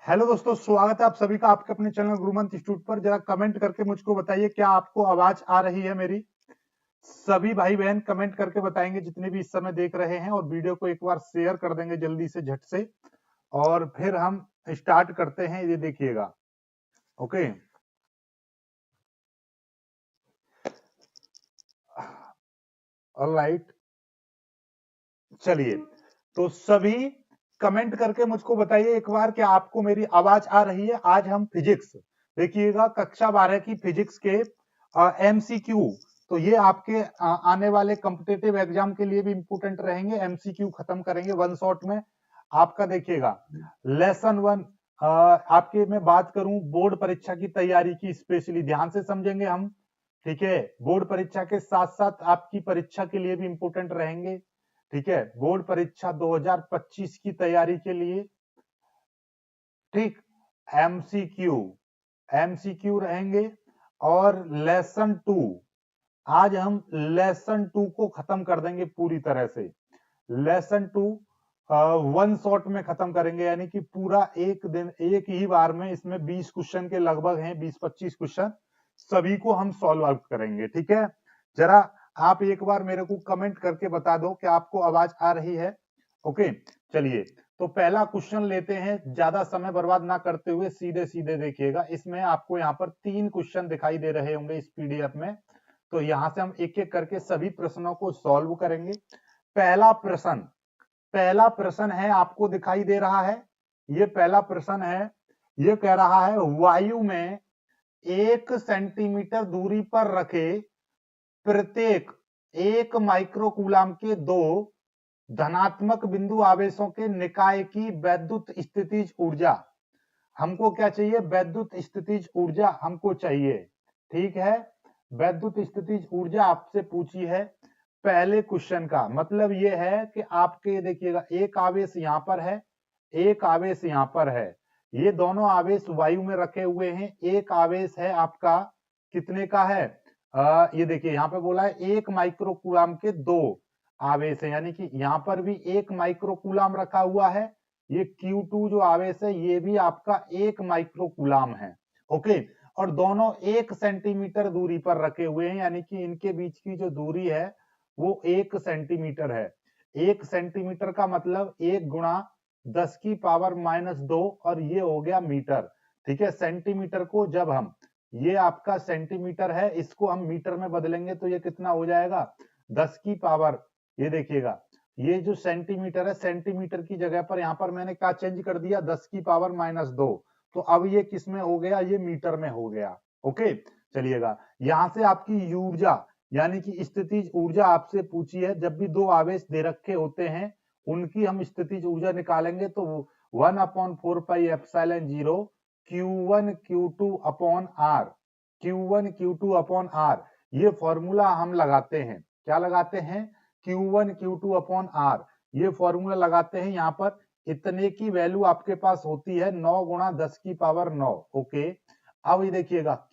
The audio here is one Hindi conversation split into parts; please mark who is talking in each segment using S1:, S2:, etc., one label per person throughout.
S1: हेलो दोस्तों, स्वागत है आप सभी का आपके अपने चैनल गुरुमंत्र इंस्टीट्यूट पर। जरा कमेंट करके मुझको बताइए क्या आपको आवाज आ रही है मेरी। सभी भाई बहन कमेंट करके बताएंगे जितने भी इस समय देख रहे हैं, और वीडियो को एक बार शेयर कर देंगे जल्दी से झट से, और फिर हम स्टार्ट करते हैं। ये देखिएगा। ओके, ऑलराइट, चलिए। तो सभी कमेंट करके मुझको बताइए एक बार क्या आपको मेरी आवाज आ रही है। आज हम फिजिक्स देखिएगा, कक्षा 12 की फिजिक्स के एमसीक्यू। तो ये आपके आने वाले कॉम्पिटिटिव एग्जाम के लिए भी इंपोर्टेंट रहेंगे। एमसीक्यू खत्म करेंगे वन शॉट में आपका। देखिएगा, लेसन वन। आपके मैं बात करूं बोर्ड परीक्षा की तैयारी की, स्पेशली ध्यान से समझेंगे हम। ठीक है, बोर्ड परीक्षा के साथ साथ आपकी परीक्षा के लिए भी इंपोर्टेंट रहेंगे। ठीक है, बोर्ड परीक्षा 2025 की तैयारी के लिए। ठीक, एमसीक्यू एमसीक्यू रहेंगे। और लेसन टू, आज हम लेसन टू को खत्म कर देंगे पूरी तरह से। लेसन टू वन शॉट में खत्म करेंगे, यानी कि पूरा एक दिन एक ही बार में। इसमें 20 क्वेश्चन के लगभग हैं, 20-25 क्वेश्चन, सभी को हम सॉल्व आउट करेंगे। ठीक है, जरा आप एक बार मेरे को कमेंट करके बता दो कि आपको आवाज आ रही है। ओके, चलिए। तो पहला क्वेश्चन लेते हैं, ज्यादा समय बर्बाद ना करते हुए सीधे सीधे देखिएगा। इसमें आपको यहाँ पर 3 क्वेश्चन दिखाई दे रहे होंगे इस पीडीएफ में। तो यहां से हम एक एक करके सभी प्रश्नों को सॉल्व करेंगे। पहला प्रश्न है, आपको दिखाई दे रहा है। ये पहला प्रश्न है। ये कह रहा है वायु में 1 सेंटीमीटर दूरी पर रखे प्रत्येक 1 माइक्रोकूलाम के 2 धनात्मक बिंदु आवेशों के निकाय की वैद्युत स्थितिज ऊर्जा। हमको क्या चाहिए? वैद्युत स्थितिज ऊर्जा हमको चाहिए। ठीक है, वैद्युत स्थितिज ऊर्जा आपसे पूछी है। पहले क्वेश्चन का मतलब यह है कि आपके देखिएगा, एक आवेश यहां पर है, एक आवेश यहां पर है। ये दोनों आवेश वायु में रखे हुए हैं। एक आवेश है आपका, कितने का है? ये देखिए यहां पे बोला है 1 माइक्रोकूलाम के 2 आवेश है, यानी कि यहां पर भी 1 माइक्रोकूलाम रखा हुआ है। ये Q2 जो आवेश है ये भी आपका 1 माइक्रोकूलाम है। ओके, और दोनों 1 सेंटीमीटर दूरी पर रखे हुए हैं, यानी कि इनके बीच की जो दूरी है वो 1 सेंटीमीटर है। 1 सेंटीमीटर का मतलब 1 × 10⁻², और ये हो गया मीटर। ठीक है, सेंटीमीटर को जब हम, ये आपका सेंटीमीटर है, इसको हम मीटर में बदलेंगे तो ये कितना हो जाएगा? 10⁻, ये देखिएगा, ये जो सेंटीमीटर है, सेंटीमीटर की जगह पर यहां पर मैंने क्या चेंज कर दिया? 10⁻²। तो अब ये किस में हो गया? ये मीटर में हो गया। ओके, चलिएगा। यहां से आपकी ऊर्जा, यानी कि स्थितिज ऊर्जा आपसे पूछी है। जब भी 2 आवेश दे रखे होते हैं उनकी हम स्थितिज ऊर्जा निकालेंगे तो 1/4πε0 Q1 Q2 upon R, Q1 Q2 upon R, ये फॉर्मूला हम लगाते हैं। क्या लगाते हैं? Q1 Q2 अपॉन R, ये फॉर्मूला लगाते हैं। यहाँ पर इतने की वैल्यू आपके पास होती है 9 × 10⁹। ओके, अब ये देखिएगा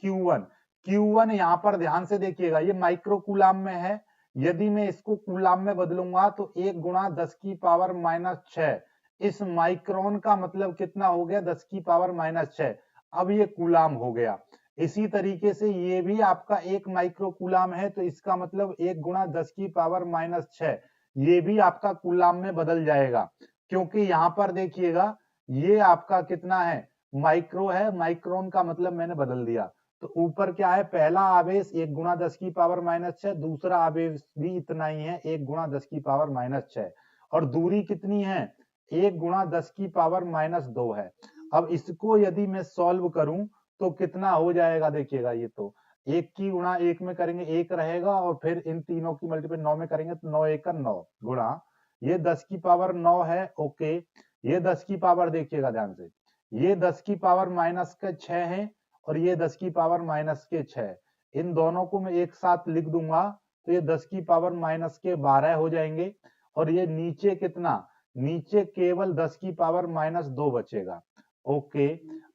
S1: Q1 यहाँ पर ध्यान से देखिएगा, ये माइक्रोकूलाम में है। यदि मैं इसको कूलाम में बदलूंगा तो 1 × 10⁻⁶। इस माइक्रोन का मतलब कितना हो गया? 10⁻⁶। अब ये कूलाम हो गया। इसी तरीके से ये भी आपका 1 माइक्रोकूलाम है, तो इसका मतलब 1 × 10⁻⁶, ये भी आपका कूलाम में बदल जाएगा। क्योंकि यहां पर देखिएगा ये आपका कितना है? माइक्रो है, माइक्रोन का मतलब मैंने बदल दिया। तो ऊपर क्या है? पहला आवेश 1 × 10⁻⁶, दूसरा आवेश भी इतना ही है, 1 × 10⁻⁶, और दूरी कितनी है? 1 × 10⁻² है। अब इसको यदि मैं सॉल्व करूं तो कितना हो जाएगा? देखिएगा, ये तो 1 की गुणा 1 में करेंगे 1 रहेगा, और फिर इन तीनों की मल्टीप्लाई 9 में करेंगे तो 9×1 = 9 गुणा ये 10⁻⁹ है। ओके, ये 10⁻, देखिएगा ध्यान से, ये 10⁻⁻⁶ है, और ये 10⁻⁻⁶। इन दोनों को मैं एक साथ लिख दूंगा तो ये 10⁻⁻² हो जाएंगे। और ये नीचे कितना? नीचे केवल 10⁻² बचेगा। ओके,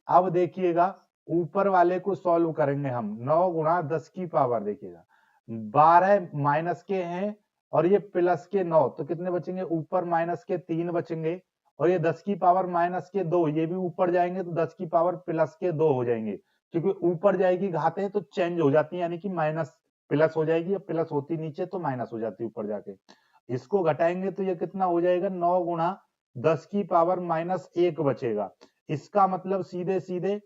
S1: अब देखिएगा ऊपर वाले को सॉल्व करेंगे हम। 9 × 10⁻, देखिएगा 12 माइनस के हैं और ये प्लस के 9, तो कितने बचेंगे? ऊपर माइनस के 3 बचेंगे, और ये 10 की पावर माइनस के 2, ये भी ऊपर जाएंगे तो 10 की पावर प्लस के 2 हो जाएंगे, क्योंकि ऊपर जाएगी घातें तो चेंज हो जाती है, यानी कि माइनस प्लस हो जाएगी, प्लस होती नीचे तो माइनस हो जाती है ऊपर जाके। इसको घटाएंगे तो ये कितना हो जाएगा, 9 गुणा 10 की पावर माइनस 1 बचेगा। इसका मतलब सीधे सीधे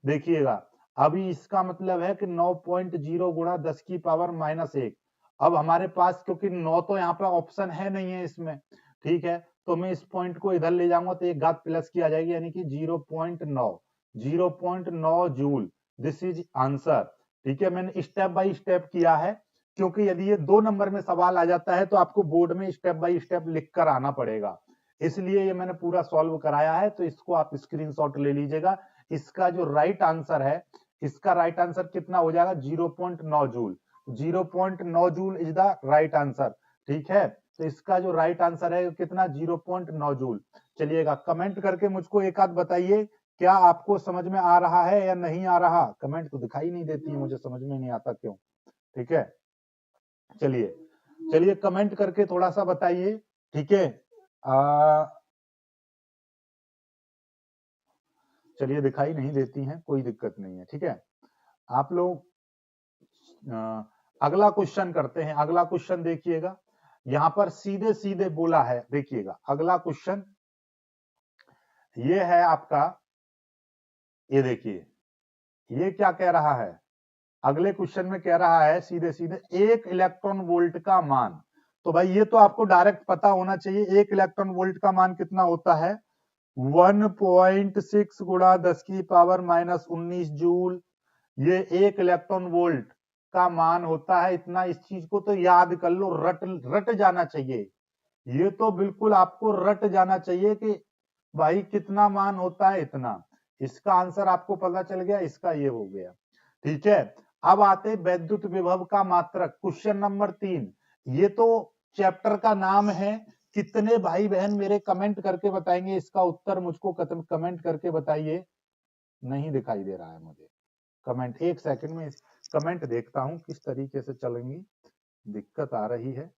S1: देखिएगा, अभी इसका मतलब है कि 9.0 गुणा 10 की पावर माइनस 1। अब हमारे पास क्योंकि 9 तो यहाँ पे ऑप्शन है नहीं है इसमें, ठीक है, तो मैं इस पॉइंट को इधर ले जाऊंगा तो एक घात प्लस की आ जाएगी, यानी कि 0.9 जूल। This is answer. ठीक है, मैंने स्टेप बाय स्टेप किया है, क्योंकि यदि ये 2 नंबर में सवाल आ जाता है तो आपको बोर्ड में स्टेप बाय स्टेप लिख कर आना पड़ेगा, इसलिए ये मैंने पूरा सॉल्व कराया है। तो इसको आप स्क्रीनशॉट ले लीजिएगा। इसका जो राइट आंसर है, इसका राइट आंसर कितना हो जाएगा, 0.9 joule. 0.9 joule is the right answer. ठीक है, तो इसका जो राइट आंसर है कितना, 0.9 जूल। चलिएगा, कमेंट करके मुझको एक आध बताइए, क्या आपको समझ में आ रहा है या नहीं आ रहा। कमेंट तो दिखाई नहीं देती है, मुझे समझ में नहीं आता क्यों। ठीक है, चलिए चलिए कमेंट करके थोड़ा सा बताइए। ठीक है, चलिए दिखाई नहीं देती हैं, कोई दिक्कत नहीं है। ठीक है, आप लोग अगला क्वेश्चन करते हैं। अगला क्वेश्चन देखिएगा, यहां पर सीधे सीधे बोला है, देखिएगा अगला क्वेश्चन ये है आपका, ये देखिए ये क्या कह रहा है, अगले क्वेश्चन में कह रहा है सीधे सीधे 1 इलेक्ट्रॉन वोल्ट का मान। तो भाई ये तो आपको डायरेक्ट पता होना चाहिए, 1 इलेक्ट्रॉन वोल्ट का मान कितना होता है, 1.6 गुणा 10 की पावर माइनस 19 जूल। ये 1 इलेक्ट्रॉन वोल्ट का मान होता है इतना। इस चीज को तो याद कर लो, रट रट जाना चाहिए, ये तो बिल्कुल आपको रट जाना चाहिए कि भाई कितना मान होता है इतना। इसका आंसर आपको पता चल गया, इसका ये हो गया। ठीक है, अब आते वैद्युत विभव का मात्रक, क्वेश्चन नंबर 3। ये तो चैप्टर का नाम है। कितने भाई बहन मेरे कमेंट करके बताएंगे इसका उत्तर, मुझको कमेंट करके बताइए। नहीं दिखाई दे रहा है मुझे कमेंट, एक सेकंड में कमेंट देखता हूं किस तरीके से चलेंगी, दिक्कत आ रही है।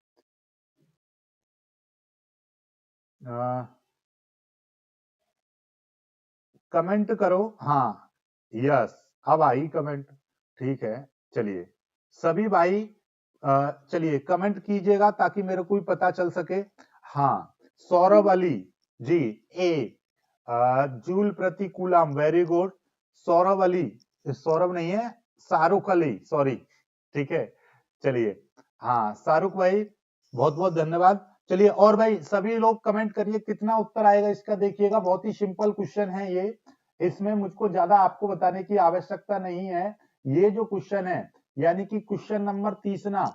S1: कमेंट करो, हाँ यस, अब आई कमेंट। ठीक है, चलिए सभी भाई चलिए कमेंट कीजिएगा ताकि मेरे को भी पता चल सके। हाँ, सौरभ अली जी, ए जूल प्रति coulomb, very good. Saurabh Ali, Saurabh नहीं है, शाहरुख अली, सॉरी। ठीक है, चलिए हाँ शाहरुख भाई, बहुत बहुत धन्यवाद। चलिए और भाई सभी लोग कमेंट करिए कितना उत्तर आएगा इसका। देखिएगा बहुत ही सिंपल क्वेश्चन है ये, इसमें मुझको ज्यादा आपको बताने की आवश्यकता नहीं है। ये जो क्वेश्चन है, यानी कि क्वेश्चन नंबर 3,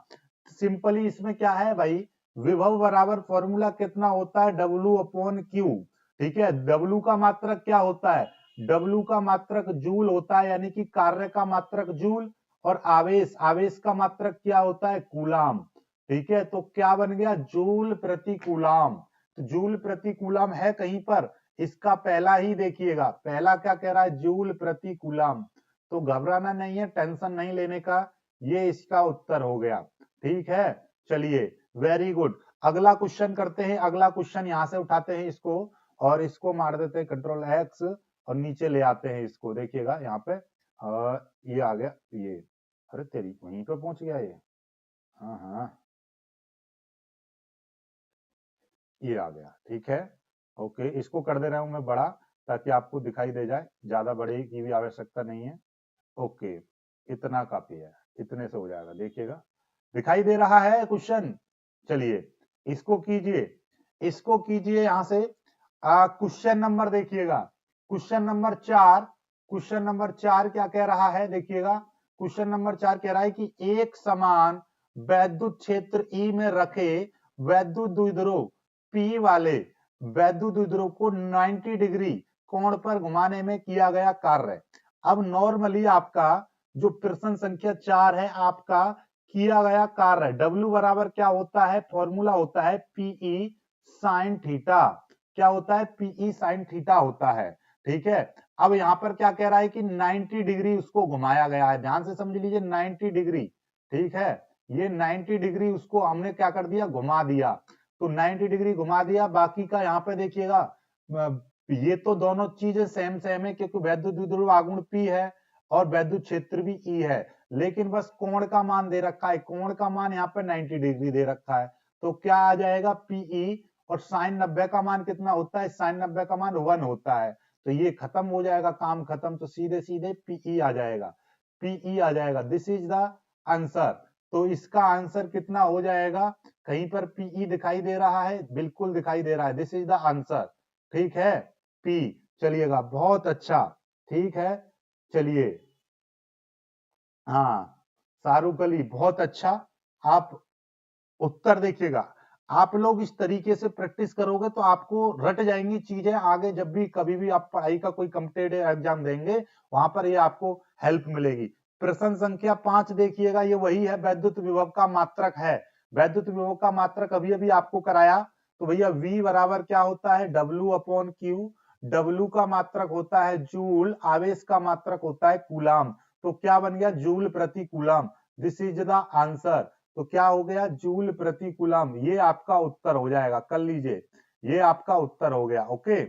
S1: सिंपली इसमें क्या है भाई, विभव बराबर फॉर्मूला कितना होता है, W/Q। ठीक है, W का मात्रक क्या होता है, W का मात्रक जूल होता है, यानी कि कार्य का मात्रक जूल, और आवेश, आवेश का मात्रक क्या होता है, कूलाम। ठीक है, तो क्या बन गया, जूल प्रति कूलाम। तो जूल प्रति कूलाम है कहीं पर, इसका पहला ही देखिएगा, पहला क्या कह रहा है, जूल प्रति कूलाम। तो घबराना नहीं है, टेंशन नहीं लेने का, ये इसका उत्तर हो गया। ठीक है, चलिए वेरी गुड। अगला क्वेश्चन करते हैं। अगला क्वेश्चन यहां से उठाते हैं इसको, और इसको मार देते हैं कंट्रोल एक्स, और नीचे ले आते हैं इसको। देखिएगा यहाँ पे ये आ गया, ये अरे तेरी वहीं पे पहुंच गया ये, हाँ हाँ ये आ गया। ठीक है, ओके, इसको कर दे रहा हूं मैं बड़ा, ताकि आपको दिखाई दे जाए, ज्यादा बड़े की भी आवश्यकता नहीं है। ओके, इतना काफी है, इतने से हो जाएगा। देखिएगा दिखाई दे रहा है क्वेश्चन। चलिए इसको कीजिए, इसको कीजिए यहां से। क्वेश्चन नंबर देखिएगा, क्वेश्चन नंबर 4। क्वेश्चन नंबर 4 क्या कह रहा है, देखिएगा क्वेश्चन नंबर 4 कह रहा है कि एक समान वैद्युत क्षेत्र ई में रखे वैद्युत द्विध्रुव पी वाले वैद्युत द्विध्रुव को 90 डिग्री कोण पर घुमाने में किया गया कार्य। अब नॉर्मली आपका जो प्रश्न संख्या 4 है, आपका किया गया कार्य, W बराबर क्या होता है, फॉर्मूला होता है पीई साइन थीटा। क्या होता है, पीई साइन थीटा होता है। ठीक है, अब यहां पर क्या कह रहा है कि 90 डिग्री उसको घुमाया गया है, ध्यान से समझ लीजिए 90 डिग्री। ठीक है, ये 90 डिग्री उसको हमने क्या कर दिया, घुमा दिया। तो 90 डिग्री घुमा दिया, बाकी का यहाँ पे देखिएगा ये तो दोनों चीजें सेम सेम है क्योंकि वैद्युत विद्युत आघूर्ण P है और वैद्युत क्षेत्र भी E है, लेकिन बस कोण का मान दे रखा है, कोण का मान यहाँ पे 90 डिग्री दे रखा है, तो क्या आ जाएगा PE, और साइन 90 का मान कितना होता है, साइन 90 का मान 1 होता है, तो ये खत्म हो जाएगा, काम खत्म, तो सीधे सीधे PE आ जाएगा, PE आ जाएगा। This is the answer. तो इसका आंसर कितना हो जाएगा, कहीं पर PE दिखाई दे रहा है, बिल्कुल दिखाई दे रहा है, दिस इज द आंसर। ठीक है, P। चलिएगा, बहुत अच्छा, ठीक है, चलिए, हाँ, शाहरुख अली, बहुत अच्छा। आप उत्तर देखिएगा, आप लोग इस तरीके से प्रैक्टिस करोगे तो आपको रट जाएंगी चीजें, आगे जब भी कभी भी आप पढ़ाई का कोई कॉम्पिटिटिव एग्जाम देंगे वहां पर ये आपको हेल्प मिलेगी। प्रश्न संख्या 5 देखिएगा, ये वही है, वैद्युत विभव का मात्रक है। वैद्युत विभव का मात्रक अभी अभी आपको कराया, तो भैया V बराबर क्या होता है, W/Q। W का मात्रक होता है जूल, आवेश का मात्रक होता है कूलाम, तो क्या बन गया, जूल प्रति coulomb. This is the answer. तो क्या हो गया, जूल प्रति कूलम, ये आपका उत्तर हो जाएगा, कर लीजिए, ये आपका उत्तर हो गया। ओके,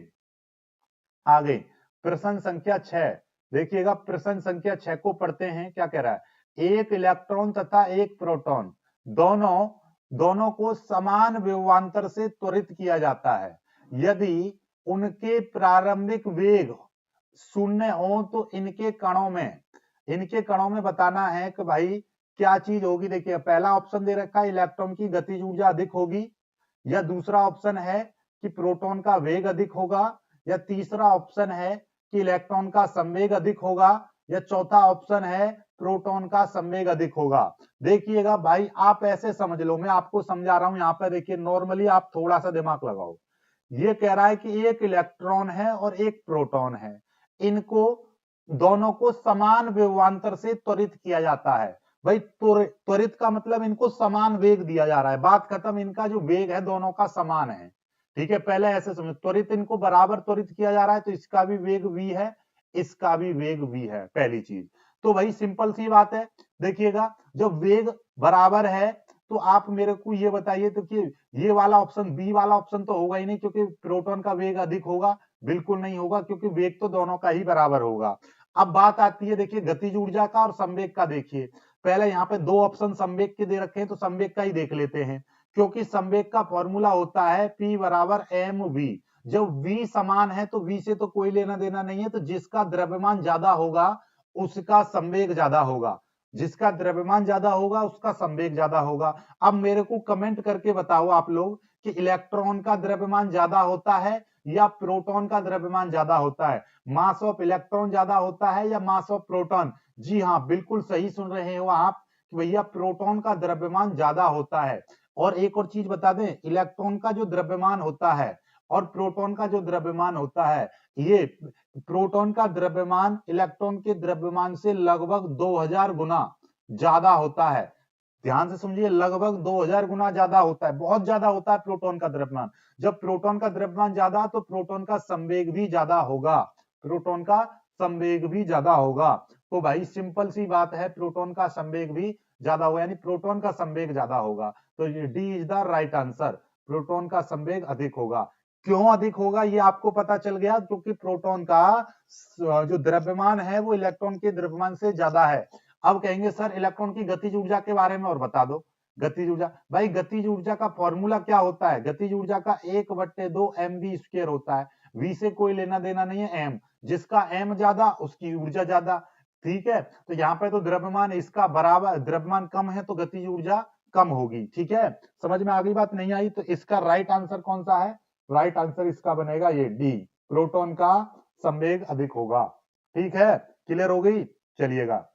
S1: आगे प्रश्न संख्या 6 देखिएगा, प्रश्न संख्या 6 को पढ़ते हैं, क्या कह रहा है, एक इलेक्ट्रॉन तथा एक प्रोटॉन दोनों को समान विभवांतर से त्वरित किया जाता है, यदि उनके प्रारंभिक वेग शून्य हो तो इनके कणों में बताना है कि भाई क्या चीज होगी। देखिए, पहला ऑप्शन दे रखा है इलेक्ट्रॉन की गतिज ऊर्जा अधिक होगी, या दूसरा ऑप्शन है कि प्रोटॉन का वेग अधिक होगा, या तीसरा ऑप्शन है कि इलेक्ट्रॉन का संवेग अधिक होगा, या चौथा ऑप्शन है प्रोटॉन का संवेग अधिक होगा। देखिएगा भाई, आप ऐसे समझ लो, मैं आपको समझा रहा हूं, यहाँ पर देखिए, नॉर्मली आप थोड़ा सा दिमाग लगाओ। ये कह रहा है कि एक इलेक्ट्रॉन है और एक प्रोटॉन है, इनको दोनों को समान विभवांतर से त्वरित किया जाता है। भाई त्वरित का मतलब इनको समान वेग दिया जा रहा है, बात खत्म, इनका जो वेग है दोनों का समान है। ठीक है, पहले ऐसे समझो, त्वरित इनको बराबर त्वरित किया जा रहा है, तो इसका भी वेग v है, इसका भी वेग v है, पहली चीज। तो भाई सिंपल सी बात है, देखिएगा, जब वेग बराबर है तो आप मेरे को ये बताइए, तो कि ये वाला ऑप्शन, बी वाला ऑप्शन तो होगा ही नहीं, क्योंकि प्रोटॉन का वेग अधिक होगा, बिल्कुल नहीं होगा, क्योंकि वेग तो दोनों का ही बराबर होगा। अब बात आती है, देखिए, गतिज ऊर्जा का और संवेग का। देखिए, पहले यहाँ पे दो ऑप्शन संवेग के दे रखे हैं, तो संवेग का ही देख लेते हैं, क्योंकि संवेग का फॉर्मूला होता है P बराबर mv। जब v समान है तो v से तो कोई लेना देना नहीं है, तो जिसका द्रव्यमान ज्यादा होगा उसका संवेग ज्यादा होगा, जिसका द्रव्यमान ज्यादा होगा उसका संवेग ज्यादा होगा। अब मेरे को कमेंट करके बताओ आप लोग कि इलेक्ट्रॉन का द्रव्यमान ज्यादा होता है या प्रोटॉन का द्रव्यमान ज्यादा होता है, मास ऑफ इलेक्ट्रॉन ज्यादा होता है या मास ऑफ प्रोटॉन। जी हाँ, बिल्कुल सही सुन रहे हो आप, भैया प्रोटॉन का द्रव्यमान ज्यादा होता है। और एक और चीज बता दें, इलेक्ट्रॉन का जो द्रव्यमान होता है और प्रोटॉन का जो द्रव्यमान होता है, ये प्रोटॉन का द्रव्यमान इलेक्ट्रॉन के द्रव्यमान से लगभग 2000 गुना ज्यादा होता है। ध्यान से समझिए, लगभग 2000 गुना ज्यादा होता है, बहुत ज्यादा होता है प्रोटॉन का द्रव्यमान। जब प्रोटॉन का द्रव्यमान ज्यादा तो प्रोटॉन का संवेग भी ज्यादा होगा, प्रोटॉन का संवेग भी ज्यादा होगा। तो भाई सिंपल सी बात है, प्रोटॉन का संवेग भी ज्यादा होगा, यानी प्रोटॉन का संवेग ज्यादा होगा, तो ये D is the right answer, proton का संवेग अधिक होगा। क्यों अधिक होगा ये आपको पता चल गया, क्योंकि प्रोटॉन का जो द्रव्यमान है वो इलेक्ट्रॉन के द्रव्यमान से ज्यादा है। अब कहेंगे सर इलेक्ट्रॉन की गतिज ऊर्जा के बारे में और बता दो। गतिज ऊर्जा, भाई गतिज ऊर्जा का फॉर्मूला क्या होता है, गतिज ऊर्जा का 1/2 mv² होता है, v से कोई लेना देना नहीं है, m, जिसका m ज्यादा उसकी ऊर्जा ज्यादा। ठीक है, तो यहाँ पे तो द्रव्यमान इसका बराबर, द्रव्यमान कम है तो गतिज ऊर्जा कम होगी। ठीक है, समझ में आ गई बात, नहीं आई तो इसका राइट आंसर कौन सा है, राइट आंसर इसका बनेगा ये डी, प्रोटॉन का संवेग अधिक होगा। ठीक है, क्लियर हो गई। चलिएगा,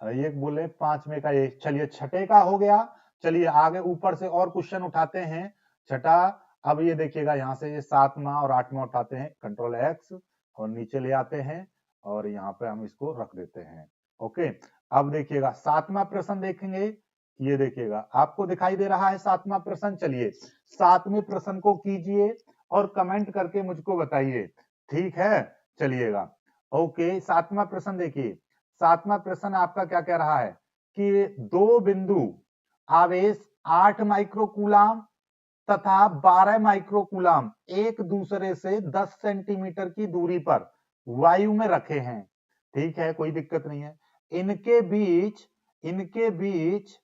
S1: ये बोले 5 में का ये, चलिए छठे का हो गया। चलिए आगे ऊपर से और क्वेश्चन उठाते हैं, छठा। अब ये देखिएगा, यहाँ से ये 7वां और 8वां उठाते हैं, कंट्रोल एक्स और नीचे ले आते हैं और यहाँ पे हम इसको रख देते हैं। ओके, अब देखिएगा 7वां प्रश्न देखेंगे, ये देखिएगा आपको दिखाई दे रहा है 7वां प्रश्न। चलिए 7वें प्रश्न को कीजिए और कमेंट करके मुझको बताइए। ठीक है, चलिएगा, ओके, 7वां प्रश्न देखिए। 7वां प्रश्न आपका क्या कह रहा है कि दो बिंदु आवेश 8 माइक्रो कूलाम तथा 12 माइक्रोकूलाम एक दूसरे से 10 सेंटीमीटर की दूरी पर वायु में रखे हैं। ठीक है, कोई दिक्कत नहीं है। इनके बीच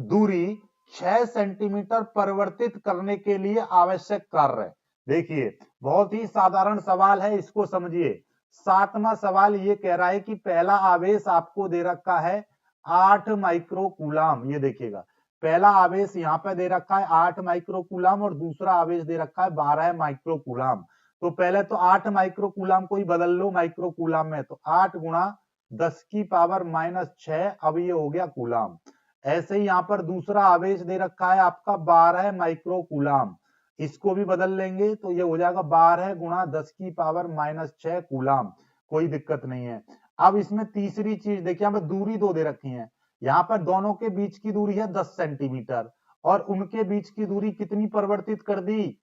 S1: दूरी 6 सेंटीमीटर परिवर्तित करने के लिए आवश्यक कार्य। देखिए, बहुत ही साधारण सवाल है, इसको समझिए। 7वां सवाल ये कह रहा है कि पहला आवेश आपको दे रखा है 8 माइक्रोकूलाम। ये देखिएगा, पहला आवेश यहां पे दे रखा है 8 माइक्रोकूलाम और दूसरा आवेश दे रखा है 12 माइक्रोकूलाम। तो पहले तो 8 माइक्रोकूलाम को ही बदल लो माइक्रोकूलाम में, तो 8 गुणा 10 की पावर -6, अब ये हो गया कूलाम। ऐसे ही यहां पर दूसरा आवेश दे रखा है आपका 12 माइक्रोकूलाम, इसको भी बदल लेंगे तो ये हो जाएगा 12 गुणा 10 की पावर -6 कूलाम। कोई दिक्कत नहीं है। अब इसमें तीसरी चीज देखिए, यहाँ पर दूरी दो दे रखी है। यहाँ पर दोनों के बीच की दूरी है 10 सेंटीमीटर और उनके बीच की दूरी कितनी परिवर्तित कर दी,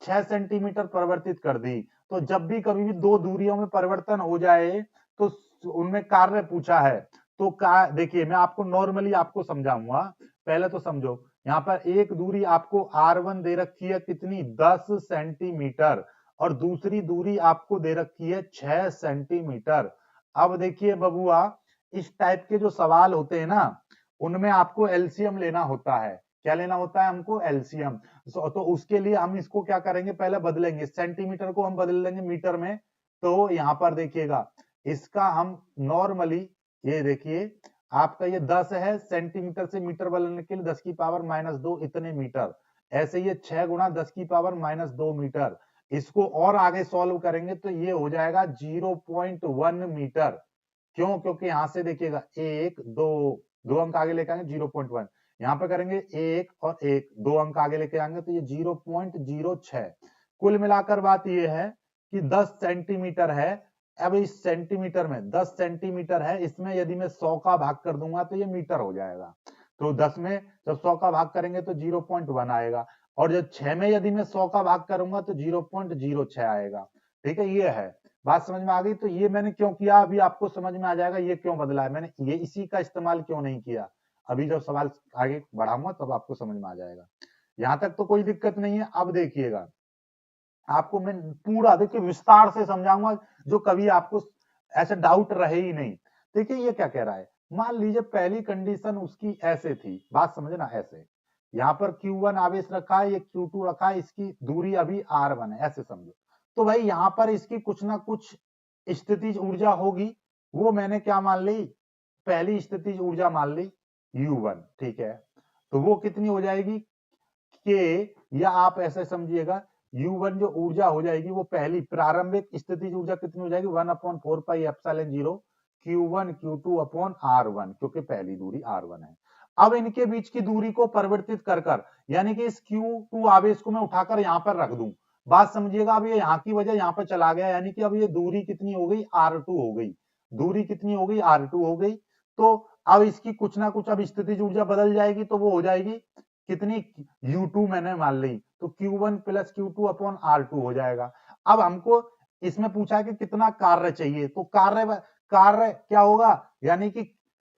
S1: 6 सेंटीमीटर परिवर्तित कर दी। तो जब भी कभी भी दो दूरियों में परिवर्तन हो जाए तो उनमें कार्य पूछा है, तो देखिए मैं आपको नॉर्मली आपको समझाऊंगा, पहले तो समझो। यहाँ पर एक दूरी आपको R1 दे रखी है कितनी, 10 सेंटीमीटर और दूसरी दूरी आपको दे रखी है 6 सेंटीमीटर। अब देखिए बबुआ, इस टाइप के जो सवाल होते हैं ना, उनमें आपको एलसीएम लेना होता है। क्या लेना होता है हमको, एलसीएम। तो उसके लिए हम इसको क्या करेंगे, पहले बदलेंगे, सेंटीमीटर को हम बदल लेंगे मीटर में। तो यहाँ पर देखिएगा, इसका हम नॉर्मली, ये देखिए आपका ये 10 है, सेंटीमीटर से मीटर बदलने के लिए 10 की पावर -2 इतने मीटर। ऐसे ये 6 गुणा 10 की पावर -2 मीटर। इसको और आगे सॉल्व करेंगे तो ये हो जाएगा 0.1 मीटर। क्यों, क्योंकि यहां से देखिएगा 1 2 दो अंक आगे लेके आएंगे 0.1, यहां पर करेंगे 1 और 1 दो अंक आगे लेके आएंगे तो ये 0.06। कुल मिलाकर बात ये है कि 10 सेंटीमीटर है। अब इस सेंटीमीटर में 10 सेंटीमीटर है, इसमें यदि मैं 100 का भाग कर दूंगा तो ये मीटर हो जाएगा। तो 10 में जब 100 का भाग करेंगे तो 0.1 आएगा और जब 6 में यदि मैं 100 का भाग करूंगा तो 0.06 आएगा। ठीक है, ये है बात, समझ में आ गई। तो ये मैंने क्यों किया, अभी आपको समझ में आ जाएगा ये क्यों बदला है मैंने, ये इसी का इस्तेमाल क्यों नहीं किया। अभी जब सवाल आगे बढ़ाऊंगा तब आपको समझ में आ जाएगा। यहां तक तो कोई दिक्कत नहीं है। अब देखिएगा, आपको मैं पूरा देखिए विस्तार से समझाऊंगा, जो कभी आपको ऐसे डाउट रहे ही नहीं। देखिए ये क्या कह रहा है, मान लीजिए पहली कंडीशन उसकी ऐसे थी, बात समझना ऐसे, यहाँ पर Q1 आवेश रखा है, ये Q2 रखा है, इसकी दूरी अभी R1 है, ऐसे समझो। तो भाई यहाँ पर इसकी कुछ ना कुछ स्थितिज ऊर्जा होगी, वो मैंने क्या मान ली, पहली स्थितिज ऊर्जा मान ली U1। ठीक है, तो वो कितनी हो जाएगी के, या आप ऐसे समझिएगा U1 जो ऊर्जा हो जाएगी वो पहली प्रारंभिक स्थितिज ऊर्जा कितनी हो जाएगी, 1/4 pi epsilon 0 Q1 Q2 upon R1, क्योंकि पहली दूरी R1 है। अब इनके बीच की दूरी को परिवर्तित कर यानी कि इस Q2 आवेश को मैं उठाकर यहां पर रख दूं, बात समझिएगा। अब ये यहाँ की वजह यहाँ पर चला गया, यानी कि अब ये दूरी कितनी हो गई, R2 हो गई, दूरी कितनी हो गई, R2 हो गई। तो अब इसकी कुछ ना कुछ अब स्थितिज ऊर्जा बदल जाएगी, तो वो हो जाएगी कितनी, U2 मैंने मान ली, तो Q1 plus Q2 upon R2 हो जाएगा। अब हमको इसमें पूछा है कि कितना कार्य चाहिए, तो कार्य क्या होगा, यानी कि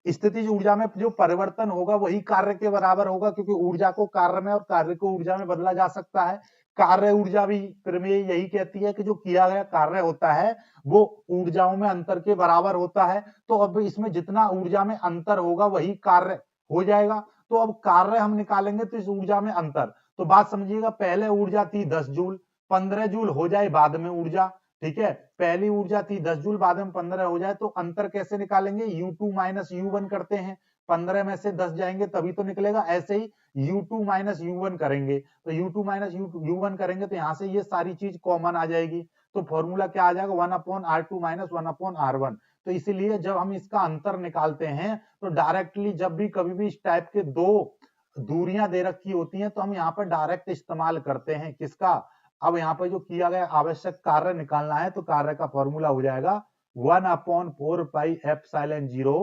S1: स्थितिज ऊर्जा में जो परिवर्तन होगा वही कार्य के बराबर होगा, क्योंकि ऊर्जा को कार्य में और कार्य को ऊर्जा में बदला जा सकता है। कार्य ऊर्जा भी प्रमेय यही कहती है कि जो किया गया कार्य होता है वो ऊर्जाओं में अंतर के बराबर होता है। तो अब इसमें जितना ऊर्जा में अंतर होगा वही कार्य हो जाएगा। तो अब कार्य हम निकालेंगे तो इस ऊर्जा में अंतर, तो बात समझिएगा, पहले ऊर्जा थी 10 जूल, 15 जूल हो जाए बाद में ऊर्जा। ठीक है, पहली ऊर्जा थी 10 जूल, बाद में 15 हो जाए, तो अंतर कैसे निकालेंगे, U2 माइनस U1 करते हैं, 15 में से 10 जाएंगे तभी तो निकलेगा। ऐसे ही U2 माइनस U1 करेंगे, तो U2 माइनस U1 करेंगे तो यहां से ये सारी चीज कॉमन आ जाएगी। तो फॉर्मूला क्या आ जाएगा, 1/R2 माइनस 1/R1। तो इसीलिए जब हम इसका अंतर निकालते हैं तो डायरेक्टली जब भी कभी भी इस टाइप के दो दूरियां दे रखी होती हैं तो हम यहाँ पर डायरेक्ट इस्तेमाल करते हैं किसका। अब यहाँ पर जो किया गया आवश्यक कार्य निकालना है तो कार्य का फॉर्मूला हो जाएगा 1/4 pi epsilon 0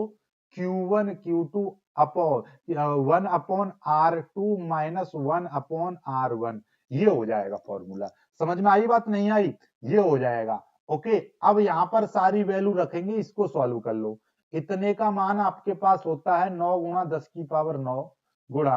S1: Q1 Q2 upon 1/R2 minus 1/R1। ये हो जाएगा फॉर्मूला। समझ में आई बात, नहीं आई, ये हो जाएगा। ओके, अब यहां पर सारी वैल्यू रखेंगे, इसको सॉल्व कर लो। इतने का मान आपके पास होता है 9 गुणा 10 की पावर 9 गुणा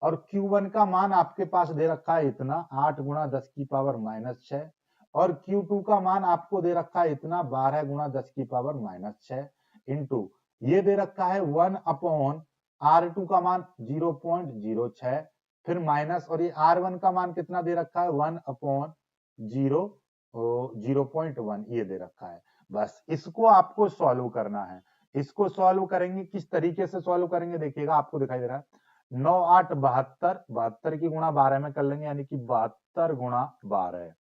S1: और Q1 का मान आपके पास दे रखा है इतना 8 गुणा 10 की पावर -6 और Q2 का मान आपको दे रखा है इतना 12 गुणा 10 की पावर -6 इंटू ये दे रखा है 1 अपॉन R2 का मान 0.06 फिर माइनस और ये R1 का मान कितना दे रखा है 1 अपॉन 0.1 ये दे रखा है। बस इसको आपको सॉल्व करना है। इसको सॉल्व करेंगे, किस तरीके से सॉल्व करेंगे देखिएगा, आपको दिखाई दे रहा है 9 8 72, 72 की गुणा 12 में कर लेंगे यानी कि 72 गुणा 12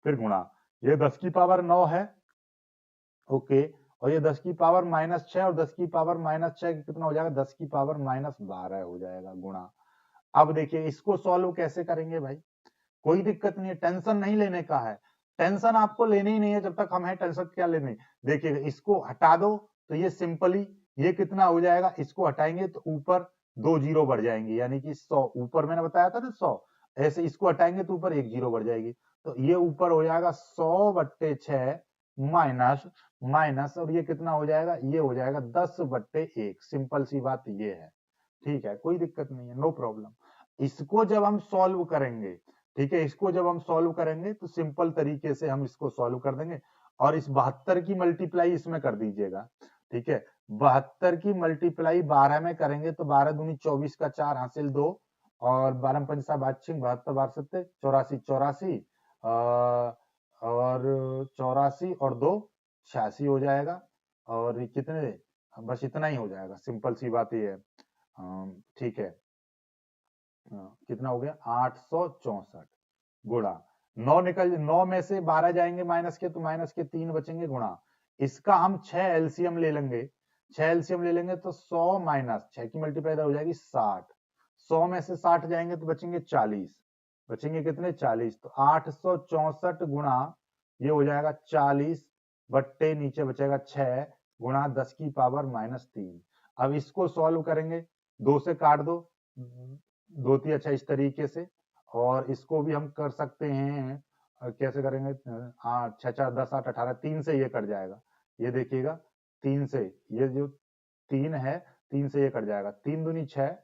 S1: फिर गुणा ये 10 की पावर 9 है ओके और ये 10 की पावर -6 और 10 की पावर -6 कितना हो जाएगा 10 की पावर -12 हो जाएगा गुणा। अब देखिए इसको सॉल्व कैसे करेंगे भाई, कोई दिक्कत नहीं है, टेंशन नहीं लेने का है, टेंशन आपको लेनी ही नहीं है जब तक हम हैं, टेंशन क्या लेनी। देखिए इसको हटा दो तो ये सिंपली ये कितना हो जाएगा, इसको हटाएंगे तो ऊपर 2 जीरो बढ़ जाएंगे यानी कि 100, ऊपर मैंने बताया था ना 100, ऐसे इसको हटाएंगे तो ऊपर 1 जीरो बढ़ जाएगी तो ये ऊपर हो जाएगा 100/6 माइनस माइनस और ये कितना हो जाएगा, ये हो जाएगा 10/1। सिंपल सी बात ये है, ठीक है, कोई दिक्कत नहीं है, नो प्रॉब्लम। इसको जब हम सॉल्व करेंगे, ठीक है, इसको जब हम सॉल्व करेंगे तो सिंपल तरीके से हम इसको सॉल्व कर देंगे और इस 72 की मल्टीप्लाई इसमें कर दीजिएगा, ठीक है, 72 की मल्टीप्लाई 12 में करेंगे तो 12 दूनी 24 का 4 हासिल 2 और 12 पंचा 72 72 12 सत्ते 84 84 और 84 और 2 86 हो जाएगा और ये कितने, बस इतना ही हो जाएगा, सिंपल सी बात ये है, ठीक है। कितना हो गया 864 गुणा 9 में से 12 जाएंगे माइनस के तो माइनस के 3 बचेंगे गुणा इसका हम 6 एलसीएम ले लेंगे, 6 एलसीएम ले लेंगे तो 100 माइनस 6 की मल्टीप्लाई हो जाएगी 60, 100 में से 60 जाएंगे तो बचेंगे 40, बचेंगे कितने 40 तो 864 गुणा ये हो जाएगा 40 बट्टे नीचे बचेगा 6 गुणा 10 की पावर -3। अब इसको सॉल्व करेंगे, 2 से काट दो 2 3 अच्छा इस तरीके से और इसको भी हम कर सकते हैं कैसे करेंगे 8 6 4 10 8 18 3 से ये कट जाएगा, ये देखिएगा 3 से ये जो 3 है 3 से ये कट जाएगा 3 दूनी 6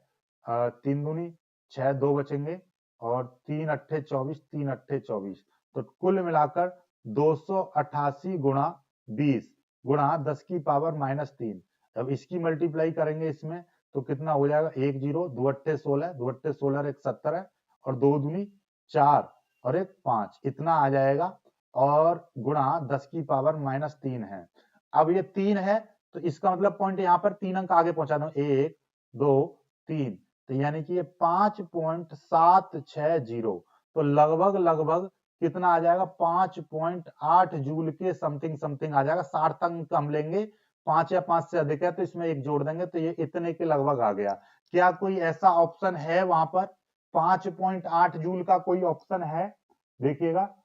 S1: 3 दूनी 6 2 बचेंगे और 3 अट्ठे 24 3 अट्ठे 24 तो कुल मिलाकर 288 गुणा 20 गुणा 10 की पावर -3। अब इसकी मल्टीप्लाई करेंगे इसमें तो कितना हो जाएगा 1 जीरो 2 अट्ठे 16 2 अट्ठे 16 एक 70 है और 2 दूनी 4 और एक 5 इतना आ जाएगा और गुणा 10 की पावर -3 है। अब ये 3 है तो इसका मतलब पॉइंट यहाँ पर 3 अंक आगे पहुंचा दो 1 2 3 तो यानी कि ये 5.760 तो लगभग लगभग कितना आ जाएगा 5.8 जूल के समथिंग समथिंग आ जाएगा। 60 अंक हम लेंगे 5 या 5 से अधिक है तो इसमें 1 जोड़ देंगे तो ये इतने के लगभग आ गया। क्या कोई ऐसा ऑप्शन है वहां पर 5.8 जूल का कोई ऑप्शन है, देखिएगा।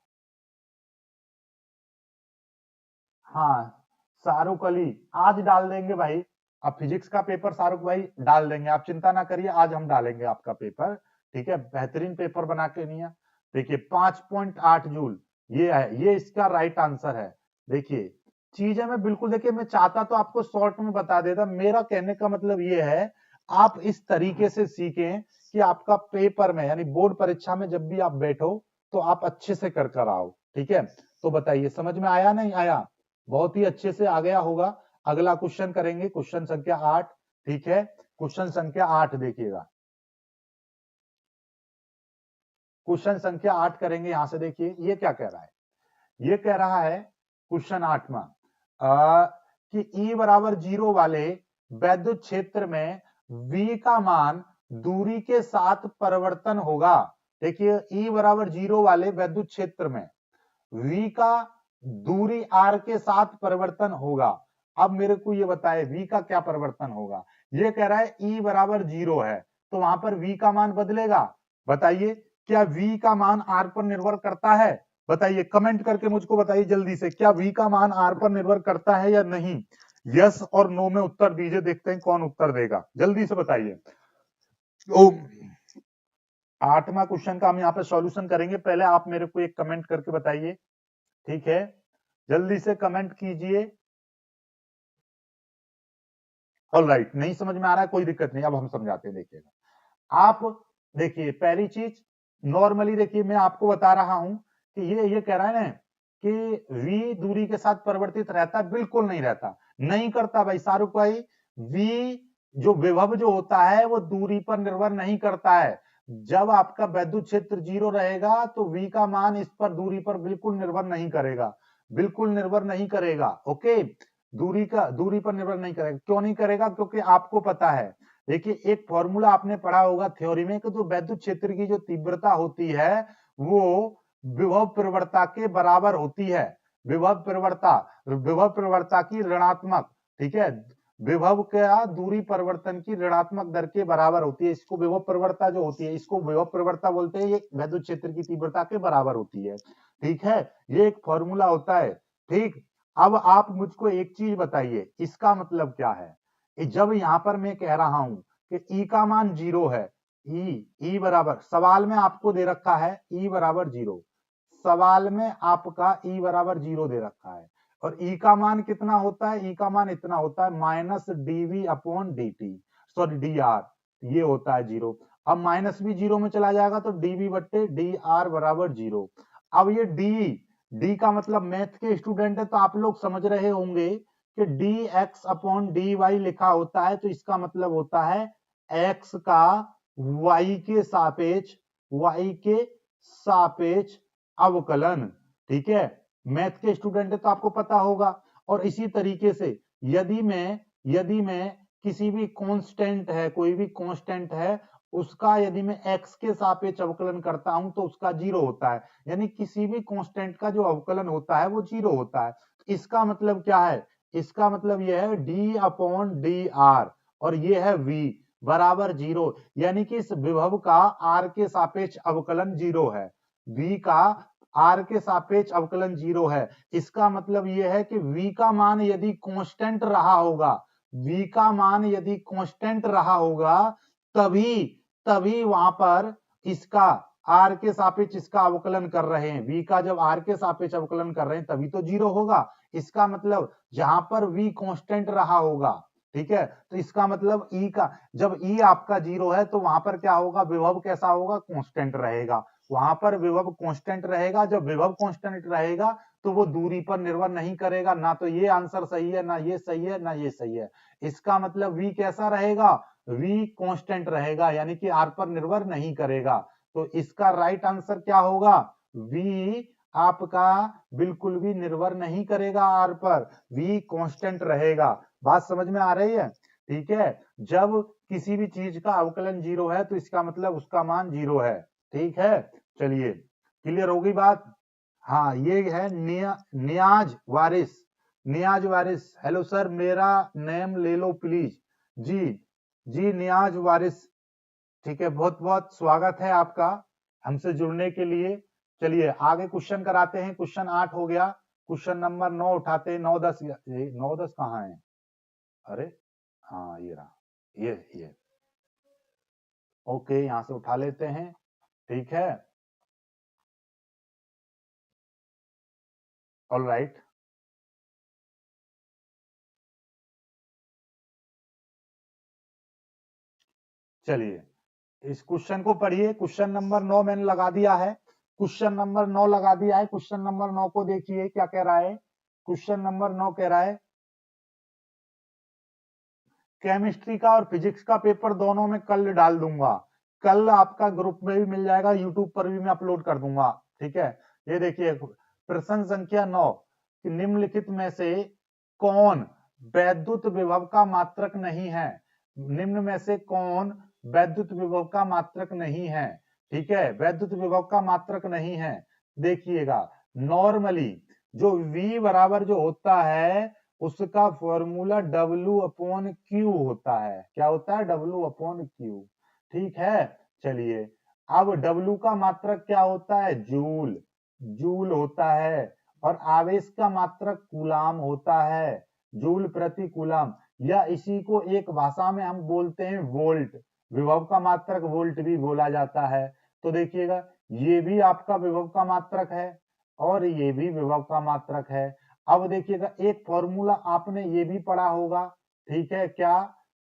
S1: हाँ शाहरुख अली आज डाल देंगे भाई, अब फिजिक्स का पेपर शाहरुख भाई डाल देंगे, आप चिंता ना करिए, आज हम डालेंगे आपका पेपर, ठीक है, बेहतरीन पेपर बना के नहीं है। देखिए 5.8 जूल ये है, ये इसका राइट आंसर है। देखिए चीजें मैं बिल्कुल, देखिए मैं चाहता तो आपको शॉर्ट में बता देता, मेरा कहने का मतलब ये है आप इस तरीके से सीखें कि आपका पेपर में यानी बोर्ड परीक्षा में जब भी आप बैठो तो आप अच्छे से कर आओ, ठीक है। तो बताइए समझ में आया नहीं आया, बहुत ही अच्छे से आ गया होगा। अगला क्वेश्चन करेंगे, क्वेश्चन संख्या 8, ठीक है, क्वेश्चन संख्या 8 देखिएगा, क्वेश्चन संख्या 8 करेंगे, यहां से देखिए ये क्या कह रहा है, ये कह रहा है क्वेश्चन 8वां कि E बराबर 0 वाले वैद्युत क्षेत्र में V का मान दूरी के साथ परिवर्तन होगा। देखिए E बराबर 0 वाले वैद्युत क्षेत्र में V का दूरी R के साथ परिवर्तन होगा। अब मेरे को ये बताए V का क्या परिवर्तन होगा, ये कह रहा है E बराबर 0 है तो वहां पर V का मान बदलेगा। बताइए क्या V का मान R पर निर्भर करता है, बताइए कमेंट करके मुझको बताइए जल्दी से, क्या V का मान R पर निर्भर करता है या नहीं, यस और नो में उत्तर दीजिए, देखते हैं कौन उत्तर देगा, जल्दी से बताइए। तो 8वां क्वेश्चन का हम यहाँ पे सॉल्यूशन करेंगे, पहले आप मेरे को एक कमेंट करके बताइए, ठीक है, जल्दी से कमेंट कीजिए। ऑलराइट, नहीं समझ में आ रहा है कोई दिक्कत नहीं, अब हम समझाते हैं, देखिएगा आप देखिए पहली चीज, नॉर्मली देखिए मैं आपको बता रहा हूं कि ये कह रहा है ना कि v दूरी के साथ परिवर्तित रहता है, बिल्कुल नहीं रहता, नहीं करता भाई शाहरुख भाई। v जो विभव जो होता है वो दूरी पर निर्भर नहीं करता है। जब आपका वैद्युत क्षेत्र 0 रहेगा तो v का मान इस पर दूरी पर बिल्कुल निर्भर नहीं करेगा, बिल्कुल निर्भर नहीं करेगा। ओके, दूरी पर निर्भर नहीं करेगा। क्यों नहीं करेगा? क्योंकि आपको पता है, देखिए एक फॉर्मूला आपने पढ़ा होगा थ्योरी में कि जो वैद्युत क्षेत्र की जो तीव्रता होती है वो विभव प्रवणता के बराबर होती है। विभव प्रवणता की ऋणात्मक, ठीक है, विभव का दूरी परिवर्तन की ऋणात्मक दर के बराबर होती है। इसको विभव प्रवणता जो होती है, इसको विभव प्रवणता बोलते हैं। ये वैद्युत क्षेत्र की तीव्रता के बराबर होती है, ठीक है, ये एक फॉर्मूला होता है। ठीक, अब आप मुझको एक चीज बताइए, इसका मतलब क्या है? जब यहां पर मैं कह रहा हूं कि ई का मान 0 है, ई बराबर, सवाल में आपको दे रखा है ई बराबर 0, सवाल में आपका ई बराबर 0 दे रखा है, और ई का मान कितना होता है? ई का मान इतना होता है minus d v upon d t, sorry d r, ये होता है 0। अब माइनस भी 0 में चला जाएगा तो डीवी बट्टे डी आर बराबर 0। अब ये डी का मतलब, मैथ के स्टूडेंट है तो आप लोग समझ रहे होंगे कि d x upon d y लिखा होता है, तो इसका मतलब होता है एक्स का वाई के सापेक्ष अवकलन। ठीक है, मैथ के स्टूडेंट है तो आपको पता होगा। और इसी तरीके से यदि मैं किसी भी कांस्टेंट है, कोई भी कांस्टेंट है, उसका यदि मैं x के सापेक्ष अवकलन करता हूं तो उसका 0 होता है। यानी किसी भी कांस्टेंट का जो अवकलन होता है वो 0 होता है। इसका मतलब क्या है? इसका मतलब यह है d अपॉन डी आर, और ये है v बराबर 0। यानी कि इस विभव का r के सापेक्ष अवकलन 0 है, v का r के सापेक्ष अवकलन 0 है। इसका मतलब यह है कि v का मान यदि कांस्टेंट रहा होगा, v का मान यदि कांस्टेंट रहा होगा, तभी तभी वहां पर इसका r के सापेक्ष इसका अवकलन कर रहे हैं। v का जब r के सापेक्ष अवकलन कर रहे हैं तभी तो 0 होगा। इसका मतलब जहां पर v कांस्टेंट रहा होगा, ठीक है, तो इसका मतलब e का, जब e आपका 0 है तो वहां पर क्या होगा? विभव कैसा होगा? कांस्टेंट रहेगा। वहां पर विभव कांस्टेंट रहेगा। जब विभव कांस्टेंट रहेगा तो वो दूरी पर निर्भर नहीं करेगा। ना तो ये आंसर सही है, ना ये सही है, ना ये सही है। इसका मतलब v कैसा रहेगा? v कांस्टेंट रहेगा, यानी कि r पर निर्भर नहीं करेगा। तो इसका राइट आंसर क्या होगा? v आपका बिल्कुल भी निर्भर नहीं करेगा r पर, v कांस्टेंट रहेगा। बात समझ में आ रही है? ठीक है, जब किसी भी चीज का अवकलन 0 है तो इसका मतलब उसका मान 0 है। ठीक है, चलिए क्लियर होगी बात। हाँ, ये है नियाज वारिस। नियाज वारिस, हेलो सर, मेरा नेम ले लो प्लीज। जी जी, नियाज वारिस, ठीक है, बहुत बहुत स्वागत है आपका हमसे जुड़ने के लिए। चलिए आगे क्वेश्चन कराते हैं। क्वेश्चन 8 हो गया, क्वेश्चन नंबर 9 उठाते हैं। 9 10, 9 10 कहाँ है? अरे हाँ, ये रहा, ये ओके, यहां से उठा लेते हैं। ठीक है, ऑल राइट। चलिए इस क्वेश्चन को पढ़िए। क्वेश्चन नंबर 9 मैंने लगा दिया है, क्वेश्चन नंबर 9 लगा दिया है। क्वेश्चन नंबर 9 को देखिए क्या कह रहा है। क्वेश्चन नंबर 9 कह रहा है, केमिस्ट्री का और फिजिक्स का पेपर दोनों में कल डाल दूंगा। कल आपका ग्रुप में भी मिल जाएगा, यूट्यूब पर भी मैं अपलोड कर दूंगा। ठीक है, ये देखिए प्रश्न संख्या 9, कि निम्नलिखित में से कौन वैद्युत विभव का मात्रक नहीं है? निम्न में से कौन वैद्युत विभव का मात्रक नहीं है? ठीक है, वैद्युत विभव का मात्रक नहीं है। देखिएगा, नॉर्मली जो v बराबर जो होता है उसका फॉर्मूला W अपॉन क्यू होता है। क्या होता है? W upon Q. ठीक है, चलिए अब W का मात्रक क्या होता है? जूल, जूल होता है। और आवेश का मात्रक कूलाम होता है, जूल प्रति कूलाम, या इसी को एक भाषा में हम बोलते हैं वोल्ट। विभव का मात्रक वोल्ट भी बोला जाता है। तो देखिएगा, ये भी आपका विभव का मात्रक है और ये भी विभव का मात्रक है। अब देखिएगा, एक फॉर्मूला आपने ये भी पढ़ा होगा, ठीक है क्या,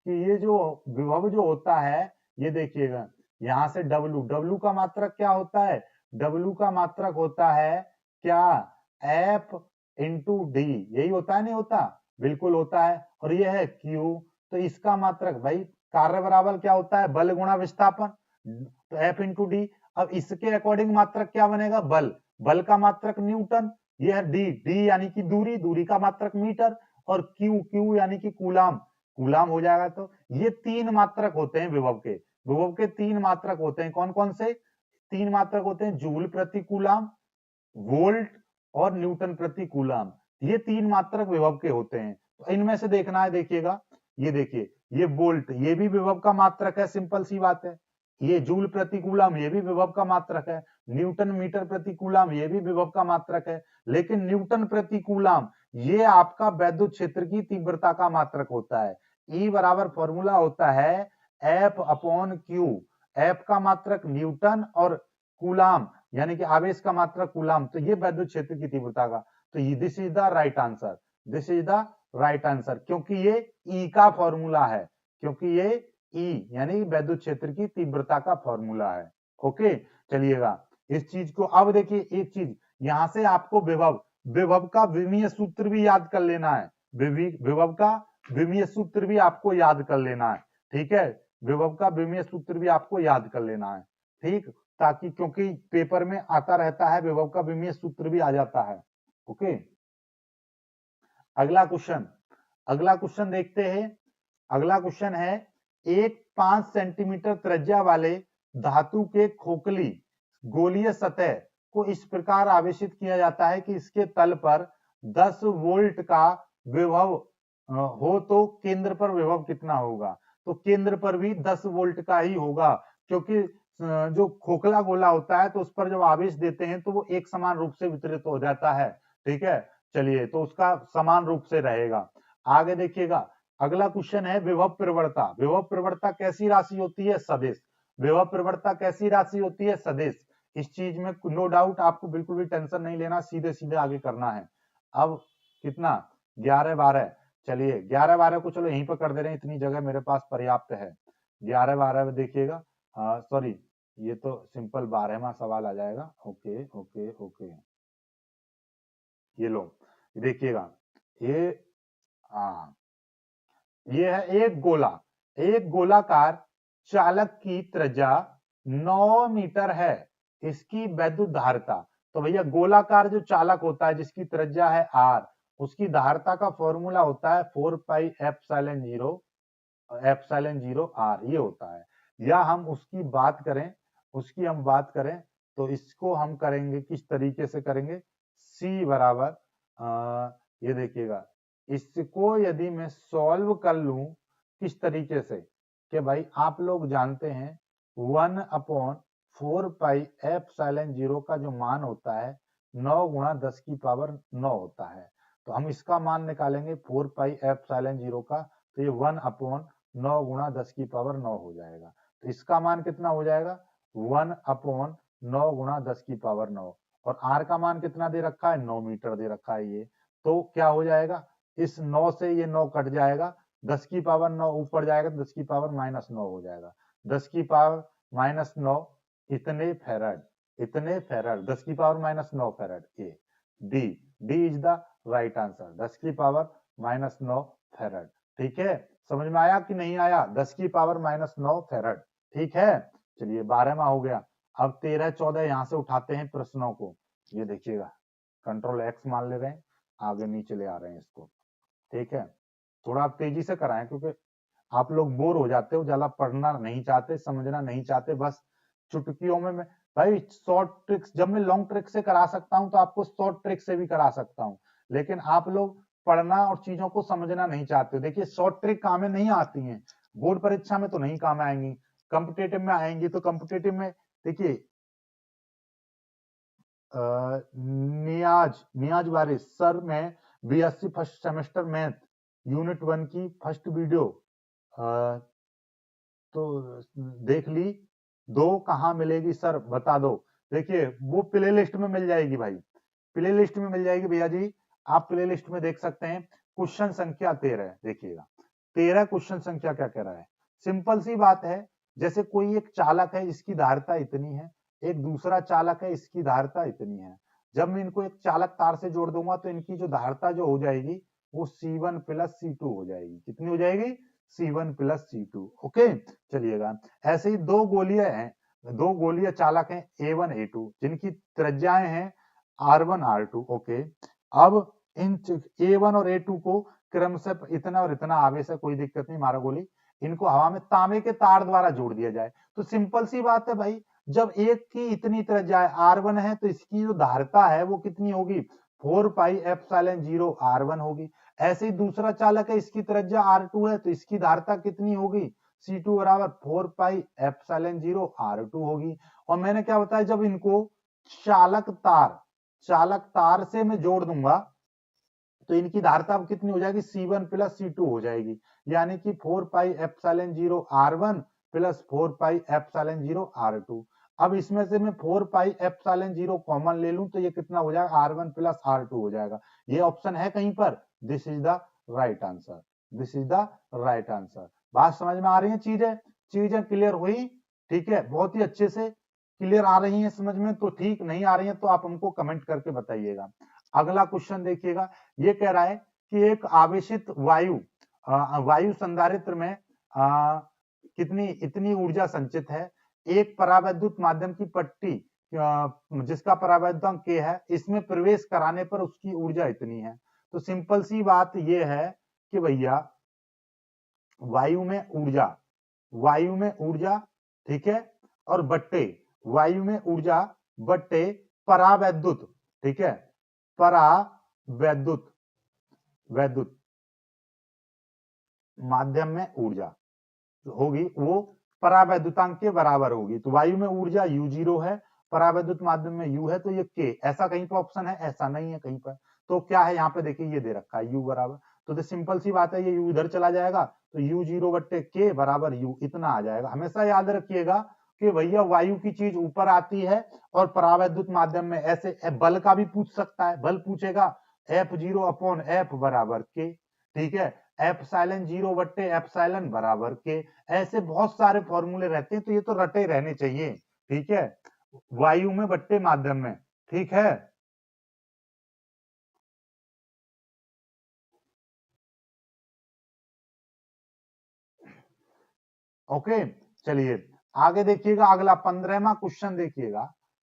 S1: कि ये जो विभव जो होता है, ये देखिएगा, यहां से W, W का मात्रक क्या होता है? W का मात्रक होता है क्या? F इंटू डी, यही होता है नहीं होता? बिल्कुल होता है। और ये है Q, तो इसका मात्रक भाई कार्य बराबर क्या होता है? बल गुणा विस्थापन, तो F इंटू डी। अब इसके अकॉर्डिंग मात्रक क्या बनेगा? बल, बल का मात्रक न्यूटन, यह है डी, डी यानी कि दूरी, दूरी का मात्रक मीटर, और क्यू, क्यू यानी कि कूलाम, कूलाम हो जाएगा। तो ये तीन मात्रक होते हैं विभव के, विभव के तीन मात्रक होते हैं। कौन कौन से तीन मात्रक होते हैं? जूल प्रति कूलाम, वोल्ट और न्यूटन प्रति कूलाम, ये तीन मात्रक विभव के होते हैं। तो इनमें से देखना है, देखिएगा, ये देखिए, ये वोल्ट, ये भी विभव का मात्रक है, सिंपल सी बात है। ये जूल प्रति कूलाम, ये भी विभव का मात्रक है। न्यूटन मीटर प्रति कूलाम, ये भी विभव का मात्रक है। लेकिन न्यूटन प्रति कूलाम ये आपका वैद्युत क्षेत्र की तीव्रता का मात्रक होता है। ई बराबर फॉर्मूला होता है एफ अपॉन क्यू, एफ का मात्रक न्यूटन और कूलाम यानी कि आवेश का मात्रक कूलाम, तो ये वैद्युत क्षेत्र की तीव्रता का, तो this is the right answer, this is the right answer, क्योंकि ये ई का फॉर्मूला है, क्योंकि ये ई यानी वैद्युत क्षेत्र की तीव्रता का फॉर्मूला है। ओके, चलिएगा इस चीज को। अब देखिए एक चीज, यहां से आपको विभव, विभव का विमीय सूत्र भी याद कर लेना है, विभव का विमीय सूत्र भी आपको याद कर लेना है, ठीक है? विभव का विमीय सूत्र भी आपको याद कर लेना है, ठीक, ताकि, क्योंकि पेपर में आता रहता है, विभव का विमीय सूत्र भी आ जाता है। ओके, अगला क्वेश्चन, अगला क्वेश्चन देखते हैं। अगला क्वेश्चन है, एक 5 सेंटीमीटर त्रिज्या वाले धातु के खोखली गोलीय सतह को इस प्रकार आवेशित किया जाता है कि इसके तल पर 10 वोल्ट का विभव हो तो केंद्र पर विभव कितना होगा? तो केंद्र पर भी 10 वोल्ट का ही होगा, क्योंकि जो खोखला गोला होता है तो उस पर जब आवेश देते हैं तो वो एक समान रूप से वितरित हो जाता है, ठीक है? चलिए, तो उसका समान रूप से रहेगा। आगे देखिएगा, अगला क्वेश्चन है विभव प्रवणता। विभव प्रवणता कैसी राशि होती है? सदिश। विभव प्रवणता कैसी राशि होती है? सदिश। इस चीज में नो डाउट, आपको बिल्कुल भी टेंशन नहीं लेना, सीधे सीधे आगे करना है। अब कितना? 11 12, चलिए 11 12 को चलो यहीं पर कर दे रहे हैं, इतनी जगह मेरे पास पर्याप्त है। 11 12 में देखिएगा, सॉरी, ये तो सिंपल 12वां सवाल आ जाएगा। ओके ओके ओके, ये लो, देखिएगा, ये, हाँ, ये है एक गोला, एक गोलाकार चालक की त्रिज्या 9 मीटर है, इसकी वैद्युत धारिता। तो भैया गोलाकार जो चालक होता है जिसकी त्रिज्या है r, उसकी धारिता का फॉर्मूला होता है 4 पाई एप्सिलॉन 0 r, ये होता है। या हम उसकी बात करें, उसकी हम बात करें तो इसको हम करेंगे, किस तरीके से करेंगे? c बराबर, ये देखिएगा, इसको यदि मैं सॉल्व कर लूं किस तरीके से, कि भाई आप लोग जानते हैं 1 अपॉन 4 पाई एप्सिलॉन 0 का जो मान होता है 9 गुणा 10 की पावर 9 होता है। तो हम इसका मान निकालेंगे 4 पाई एप्सिलॉन 0 का, तो ये 1 अपॉन 9 गुणा 10 की पावर 9 हो जाएगा। तो इसका मान कितना हो जाएगा? 1 अपॉन 9 गुणा 10 की पावर 9, और r का मान कितना दे रखा है? 9 मीटर दे रखा है ये। तो क्या हो जाएगा? इस 9 से ये 9 कट जाएगा, 10 की पावर 9 ऊपर जाएगा, 10 की पावर -9 हो जाएगा। 10 की पावर -9 इतने फैराड, इतने फैराड, 10 की power -9 farad. A D, D is the right answer, 10 की पावर -9 फैराड। ठीक है, समझ में आया कि नहीं आया? 10 की पावर -9 फैराड, ठीक है। चलिए 12वां हो गया। अब 13 14 यहां से उठाते हैं प्रश्नों को। ये देखिएगा, कंट्रोल एक्स मान ले रहे हैं, आगे नीचे ले आ रहे हैं इसको, ठीक है। थोड़ा आप तेजी से कराएं, क्योंकि आप लोग बोर हो जाते हो, ज्यादा पढ़ना नहीं चाहते, समझना नहीं चाहते, बस चुटकियों में भाई शॉर्ट ट्रिक्स, जब मैं लॉन्ग ट्रिक से करा सकता हूं तो आपको शॉर्ट ट्रिक से भी करा सकता हूं, लेकिन आप लोग पढ़ना और चीजों को समझना नहीं चाहते। देखिए शॉर्ट ट्रिक काम में नहीं आती हैं, बोर्ड परीक्षा में तो नहीं काम आएंगी, कॉम्पिटेटिव में आएंगी। तो कॉम्पिटेटिव में देखिए, नियाज वारिस सर, मैं BSc first semester math unit 1 की फर्स्ट वीडियो तो देख ली, 2 कहाँ मिलेगी सर बता दो। देखिए वो प्ले लिस्ट में मिल जाएगी भाई, प्ले लिस्ट में मिल जाएगी भैया जी, आप प्ले लिस्ट में देख सकते हैं। क्वेश्चन संख्या 13, देखिएगा 13 क्वेश्चन संख्या क्या कह रहा है। सिंपल सी बात है, जैसे कोई एक चालक है, इसकी धारिता इतनी है, एक दूसरा चालक है, इसकी धारिता इतनी है। जब मैं इनको एक चालक तार से जोड़ दूंगा तो इनकी जो धारिता जो हो जाएगी वो C1 प्लस C2 हो जाएगी। कितनी हो जाएगी? C1 plus C2। ओके, चलिएगा। ऐसे ही दो गोलीय हैं, दो गोलीय चालक हैं A1 A2 जिनकी त्रिज्याएं हैं R1 R2। ओके, अब इन A1 और A2 को क्रमशः इतना और इतना आवेश है, कोई दिक्कत नहीं, मारा गोली, इनको हवा में तांबे के तार द्वारा जोड़ दिया जाए तो सिंपल सी बात है भाई, जब एक की इतनी त्रिज्या R1 है तो इसकी जो धारिता है वो कितनी होगी? 4 पाई एप्सिलॉन 0 R1 होगी। ऐसे ही दूसरा चालक है, इसकी त्रिज्या R2 है तो इसकी धारिता कितनी होगी? C2 बराबर 4 पाई एप्सिलॉन 0 R2 होगी। और मैंने क्या बताया, जब इनको चालक तार से मैं जोड़ दूंगा तो इनकी धारिता अब कितनी हो जाएगी? C1 प्लस C2 हो जाएगी, यानी कि 4 pi epsilon 0 R1 plus 4 pi epsilon 0 R2। अब इसमें से मैं 4 पाई एप्सिलॉन 0 कॉमन ले लूं तो ये कितना हो जाएगा? R1 प्लस R2 हो जाएगा। ये ऑप्शन है कहीं पर? This is the right answer, this is the right answer. बात समझ में आ रही है? चीजें क्लियर हुई? ठीक है, बहुत ही अच्छे से क्लियर आ रही है समझ में? तो ठीक, नहीं आ रही है तो आप हमको कमेंट करके बताइएगा। अगला क्वेश्चन देखिएगा, ये कह रहा है कि एक आवेशित वायु संधारित्र में कितनी इतनी ऊर्जा संचित है। एक परावैद्युत माध्यम की पट्टी जिसका परावैद्युतांक K है, इसमें प्रवेश कराने पर उसकी ऊर्जा इतनी है। तो सिंपल सी बात ये है कि भैया वायु में ऊर्जा, ठीक है, और बट्टे वायु में ऊर्जा बट्टे परावैद्युत, ठीक है, परावैद्युत माध्यम में ऊर्जा होगी वो परावैद्युतांक के बराबर होगी। तो वायु में ऊर्जा U0 है, परावैद्युत माध्यम में U है, तो ये K। ऐसा कहीं पर ऑप्शन है? ऐसा नहीं है कहीं पर। तो क्या है यहाँ पे? देखिए ये दे रखा है U बराबर, तो सिंपल सी बात है, ये U इधर चला जाएगा तो U0 बट्टे K बराबर U इतना आ जाएगा। हमेशा याद रखिएगा कि भैया वायु की चीज ऊपर आती है और परावैद्युत माध्यम में ऐसे बल का भी पूछ सकता है, बल पूछेगा F0 अपॉन F बराबर K, ठीक है, एप्सिलॉन 0 बट्टे एप्सिलॉन बराबर के। ऐसे बहुत सारे फॉर्मूले रहते हैं, तो ये तो रटे रहने चाहिए, ठीक है, वायु में बट्टे माध्यम में, ठीक है। ओके, चलिए आगे देखिएगा, अगला 15वां क्वेश्चन देखिएगा।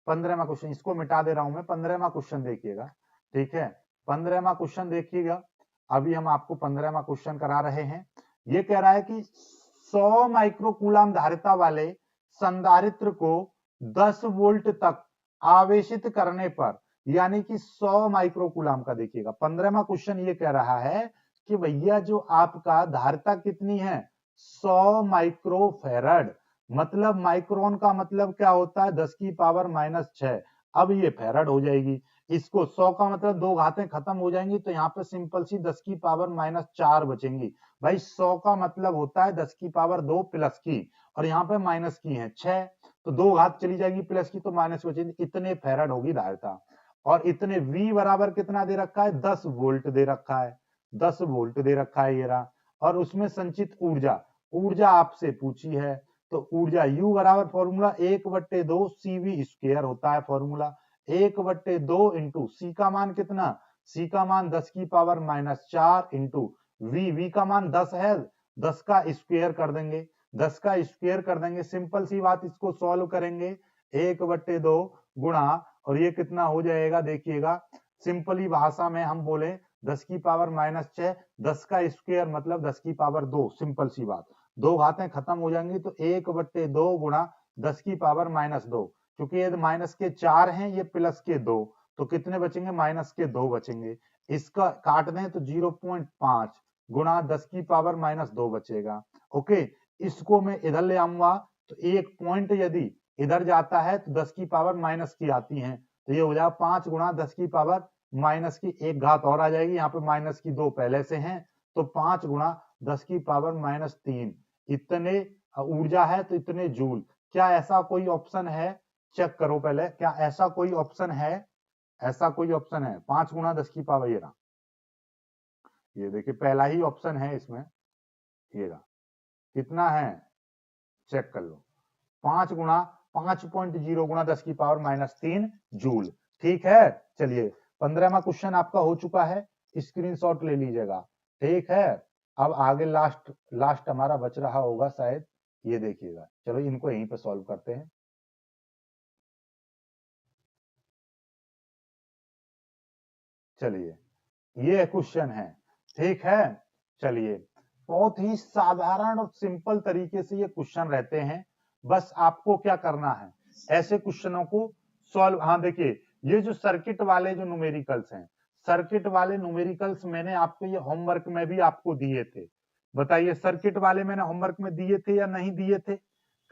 S1: 15वां क्वेश्चन, इसको मिटा दे रहा हूं मैं। 15वां क्वेश्चन देखिएगा, ठीक है, 15वां क्वेश्चन देखिएगा। अभी हम आपको 15वां क्वेश्चन करा रहे हैं। ये कह रहा है कि 100 माइक्रोकूलम धारिता वाले संधारित्र को 10 वोल्ट तक आवेशित करने पर, यानी कि 100 माइक्रोकूलम का देखिएगा। 15वां क्वेश्चन ये कह रहा है कि भैया जो आपका धारिता कितनी है? 100 माइक्रोफेरड। मतलब माइक्रोन का मतलब क्या होता है? 10 की पावर -6। अब ये फेरड हो जाएगी। इसको 100 का मतलब दो घातें खत्म हो जाएंगी तो यहाँ पे सिंपल सी 10 की पावर -4 बचेंगी। भाई 100 का मतलब होता है 10 की पावर 2 प्लस की, और यहाँ पे माइनस की है 6, तो दो घात चली जाएगी प्लस की तो माइनस बचेगी। इतने फेरड होगी धारिता। और इतने V बराबर कितना दे रखा है? 10 वोल्ट दे रखा है, 10 वोल्ट दे रखा है ये रहा। और उसमें संचित ऊर्जा आपसे पूछी है, तो ऊर्जा U बराबर फॉर्मूला 1/2 CV स्क्वायर होता है फॉर्मूला। 1/2 इंटू C का मान कितना? C का मान 10 की पावर -4 इंटू V का मान 10 है, 10 का स्क्वायर कर देंगे, 10 का स्क्वायर कर देंगे। सिंपल सी बात, इसको सॉल्व करेंगे 1/2 गुणा, और ये कितना हो जाएगा देखिएगा। सिंपली भाषा में हम बोले 10 की पावर -6, 10 का स्क्वायर मतलब 10 की पावर 2। सिंपल सी बात, दो घातें खत्म हो जाएंगी तो 1/2 गुणा 10 की पावर -2, क्योंकि ये माइनस के 4 हैं, ये प्लस के 2, तो कितने बचेंगे? माइनस के 2 बचेंगे। इसका काट दें तो 0.5 गुणा 10 की पावर -2 बचेगा। ओके, इसको मैं इधर ले आऊंगा तो एक पॉइंट यदि इधर जाता है तो 10 की पावर माइनस की आती है, तो ये हो जाएगा 5 गुणा 10 की पावर माइनस की एक घात और आ जाएगी। यहाँ पे माइनस की 2 पहले से हैं, तो 5 गुणा 10 की पावर -3 इतने ऊर्जा है, तो इतने जूल। क्या ऐसा कोई ऑप्शन है? चेक करो पहले, क्या ऐसा कोई ऑप्शन है? ऐसा कोई ऑप्शन है? 5 गुणा 10 की पावर, ये रहा, ये देखिए पहला ही ऑप्शन है इसमें, ये रहा, कितना है? चेक कर लो, 5 गुणा 5.0 गुणा 10 की पावर -3 जूल। ठीक है, चलिए 15वां क्वेश्चन आपका हो चुका है, स्क्रीनशॉट ले लीजिएगा। ठीक है, अब आगे लास्ट हमारा बच रहा होगा शायद, ये देखिएगा। चलो इनको यहीं पे सॉल्व करते हैं। चलिए ये क्वेश्चन है, ठीक है। चलिए बहुत ही साधारण और सिंपल तरीके से ये क्वेश्चन रहते हैं, बस आपको क्या करना है, ऐसे क्वेश्चनों को सॉल्व। हाँ देखिए, ये जो सर्किट वाले जो न्यूमेरिकल्स हैं, सर्किट वाले न्यूमेरिकल्स मैंने आपको ये होमवर्क में भी आपको दिए थे। बताइए सर्किट वाले मैंने होमवर्क में दिए थे या नहीं दिए थे,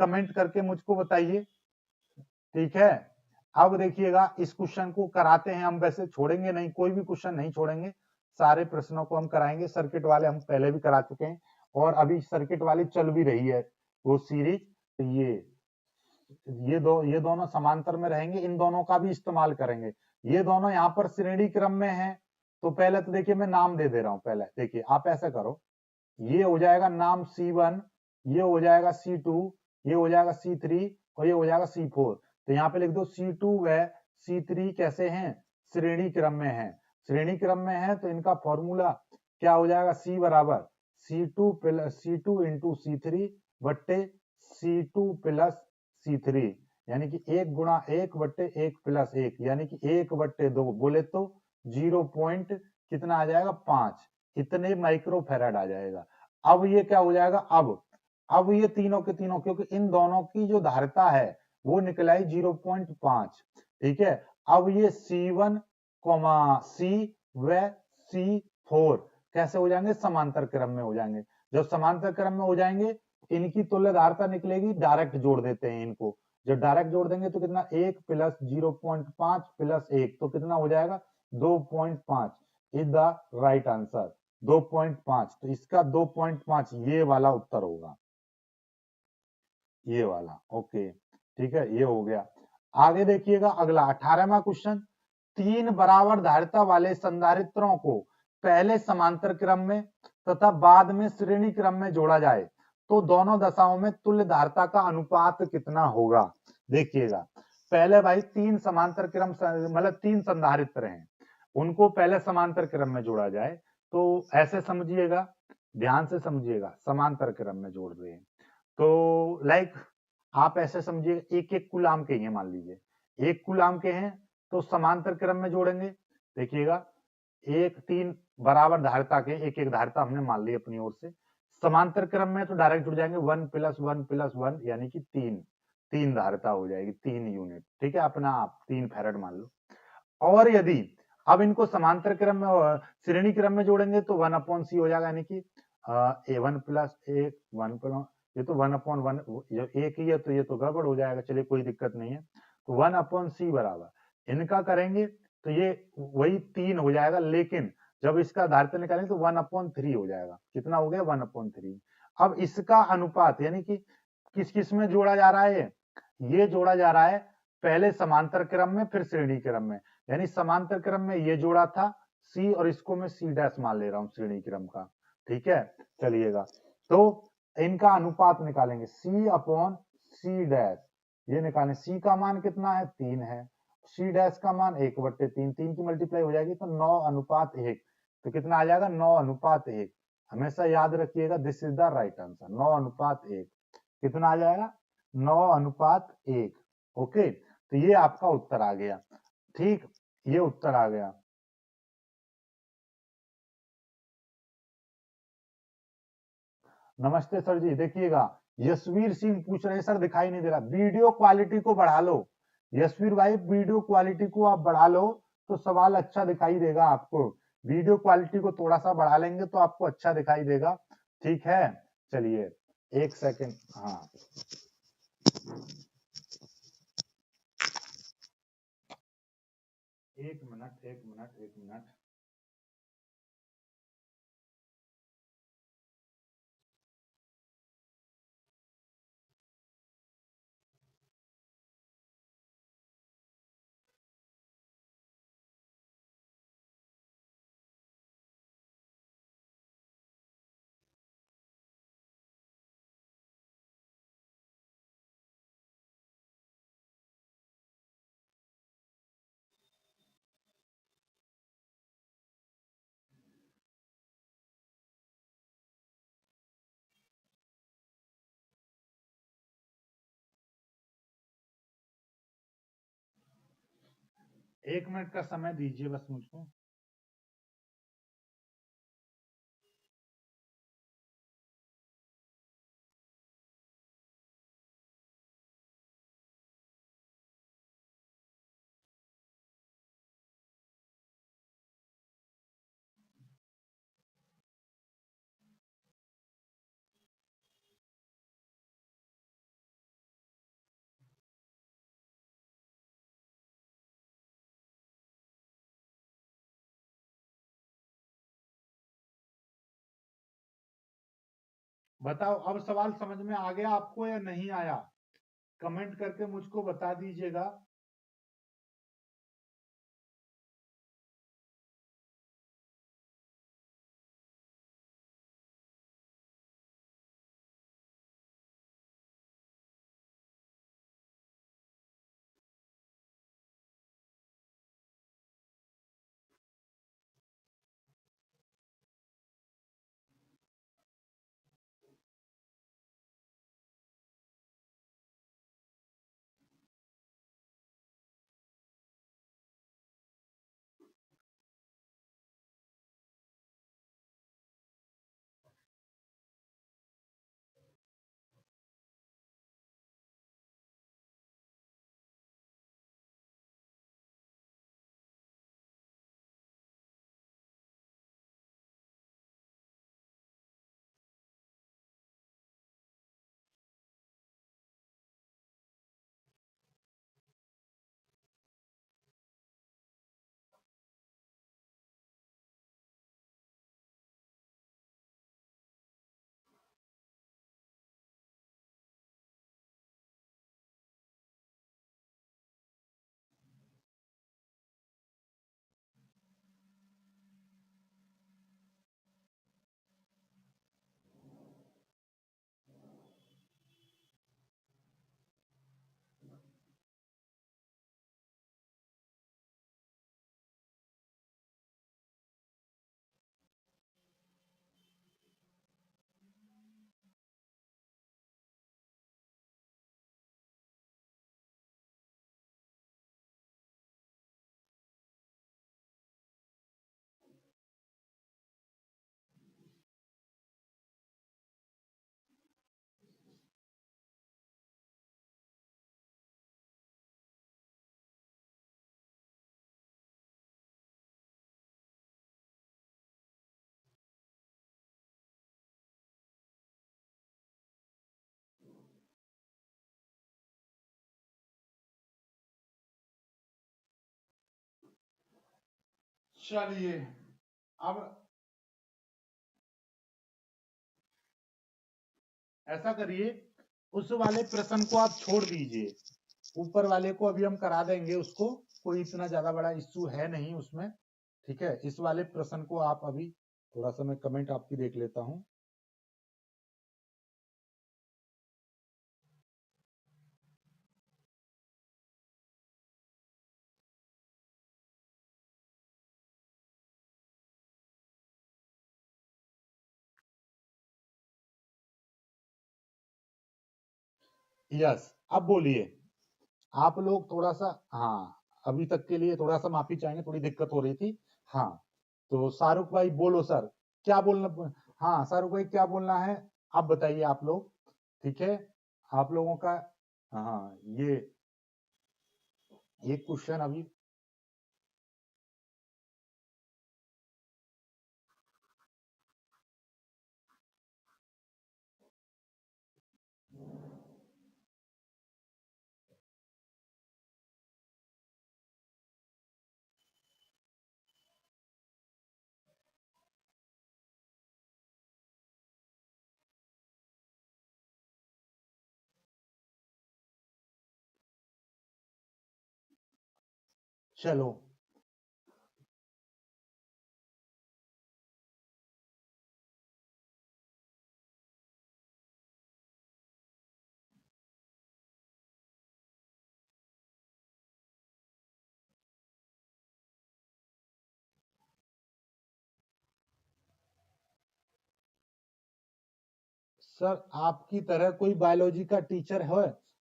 S1: कमेंट करके मुझको बताइए। ठीक है, अब देखिएगा इस क्वेश्चन को कराते हैं हम, वैसे छोड़ेंगे नहीं, कोई भी क्वेश्चन नहीं छोड़ेंगे, सारे प्रश्नों को हम कराएंगे। सर्किट वाले हम पहले भी करा चुके हैं और अभी सर्किट वाली चल भी रही है वो सीरीज। तो ये दोनों समांतर में रहेंगे, इन दोनों का भी इस्तेमाल करेंगे। ये दोनों यहाँ पर श्रेणी क्रम में हैं, तो पहले तो देखिए मैं नाम दे दे रहा हूं। पहले देखिए आप ऐसा करो, ये हो जाएगा नाम C1, ये हो जाएगा C2, ये हो जाएगा C3 और ये हो जाएगा C4। तो यहाँ पे लिख दो C2 व C3 कैसे हैं, श्रेणी क्रम में हैं। श्रेणी क्रम में है तो इनका फॉर्मूला क्या हो जाएगा, C बराबर C2 इंटू C3 बट्टे C2 प्लस C3, यानी कि 1 गुणा 1 बट्टे 1 प्लस 1, यानी कि 1 बट्टे 2 बोले तो 0 पॉइंट कितना आ जाएगा 5, इतने माइक्रो फैराड आ जाएगा। अब ये क्या हो जाएगा, अब ये तीनों के तीनों, क्योंकि इन दोनों की जो धारिता है वो निकल आई 0.5। ठीक है, अब ये C1 C व C4 कैसे हो जाएंगे, समांतर क्रम में हो जाएंगे। जब समांतर क्रम में हो जाएंगे, इनकी तुल्य धारिता निकलेगी, डायरेक्ट जोड़ देते हैं इनको। जब डायरेक्ट जोड़ देंगे तो कितना, 1 प्लस 0.5 प्लस 1 तो कितना हो जाएगा 2.5 इज द राइट आंसर। 2.5, तो इसका 2.5 ये वाला उत्तर होगा, ये वाला। ओके ठीक है, ये हो गया। आगे देखिएगा अगला 18वां क्वेश्चन, 3 बराबर धारिता वाले संधारित्रों को पहले समांतर क्रम में तथा बाद में श्रेणी क्रम में जोड़ा जाए तो दोनों दशाओं में तुल्य धारिता का अनुपात कितना होगा। देखिएगा पहले भाई 3 समांतर क्रम, मतलब 3 संधारित्र हैं, उनको पहले समांतर क्रम में जोड़ा जाए तो ऐसे समझिएगा, ध्यान से समझिएगा, समांतर क्रम में जोड़ रहे हैं तो लाइक आप ऐसे समझिए, एक एक कूलाम के हैं, मान लीजिए 1 कूलाम के हैं तो समांतर क्रम में जोड़ेंगे। देखिएगा 3 बराबर धारिता के, एक एक धारिता हमने मान ली अपनी ओर से, समांतर क्रम में तो डायरेक्ट जुड़ जाएंगे, 1 प्लस 1 प्लस 1 यानी कि 3 धारिता हो जाएगी, 3 यूनिट। ठीक है, अपना आप 3 फैराड मान लो। और यदि अब इनको समांतर क्रम में श्रेणी क्रम में जोड़ेंगे तो 1/c हो जाएगा, यानी कि A1 प्लस ए 1, ये तो 1/1 एक ही है तो ये तो गड़बड़ हो जाएगा। चलिए कोई दिक्कत नहीं है, तो 1/c बराबर इनका करेंगे तो ये वही 3 हो जाएगा, लेकिन जब इसका धारिता निकालेंगे तो 1/3 हो जाएगा। कितना हो गया 1/3। अब इसका अनुपात यानी कि किस किस में जोड़ा जा रहा है, ये जोड़ा जा रहा है पहले समांतर क्रम में फिर श्रेणी क्रम में, यानी समांतर क्रम में ये जोड़ा था C और इसको मैं C डैश मान ले रहा हूं श्रेणी क्रम का। ठीक है, चलिएगा तो इनका अनुपात निकालेंगे C/C डैश, ये निकालें। C का मान कितना है 3 है, C डैश का मान 1/3, 3 की मल्टीप्लाई हो जाएगी तो 9/1, तो कितना आ जाएगा 9/1। हमेशा याद रखिएगा this is the right answer, 9/1 कितना आ जाएगा 9/1। ओके, तो ये आपका उत्तर आ गया। ठीक, ये उत्तर आ गया। नमस्ते सर जी, देखिएगा यशवीर सिंह पूछ रहे हैं सर दिखाई नहीं दे रहा, वीडियो क्वालिटी को बढ़ा लो। यशवीर भाई वीडियो क्वालिटी को आप बढ़ा लो तो सवाल अच्छा दिखाई देगा आपको। वीडियो क्वालिटी को थोड़ा सा बढ़ा लेंगे तो आपको अच्छा दिखाई देगा। ठीक है, चलिए 1 सेकेंड। हाँ 1 मिनट। एक मिनट का समय दीजिए बस मुझको। बताओ अब सवाल समझ में आ गया आपको या नहीं आया? कमेंट करके मुझको बता दीजिएगा। चलिए अब ऐसा करिए, उस वाले प्रश्न को आप छोड़ दीजिए, ऊपर वाले को अभी हम करा देंगे उसको, कोई इतना ज्यादा बड़ा इश्यू है नहीं उसमें। ठीक है, इस वाले प्रश्न को आप अभी, थोड़ा सा मैं कमेंट आपकी देख लेता हूं। यस, अब बोलिए। आप लोग थोड़ा सा, हाँ, अभी तक के लिए थोड़ा सा माफी चाहेंगे, थोड़ी दिक्कत हो रही थी। हाँ, तो शाहरुख भाई बोलो सर, क्या बोलना? हाँ शाहरुख भाई क्या बोलना है, आप बताइए आप लोग। ठीक है, आप लोगों का, हाँ ये क्वेश्चन अभी, चलो सर, आपकी तरह कोई बायोलॉजी का टीचर है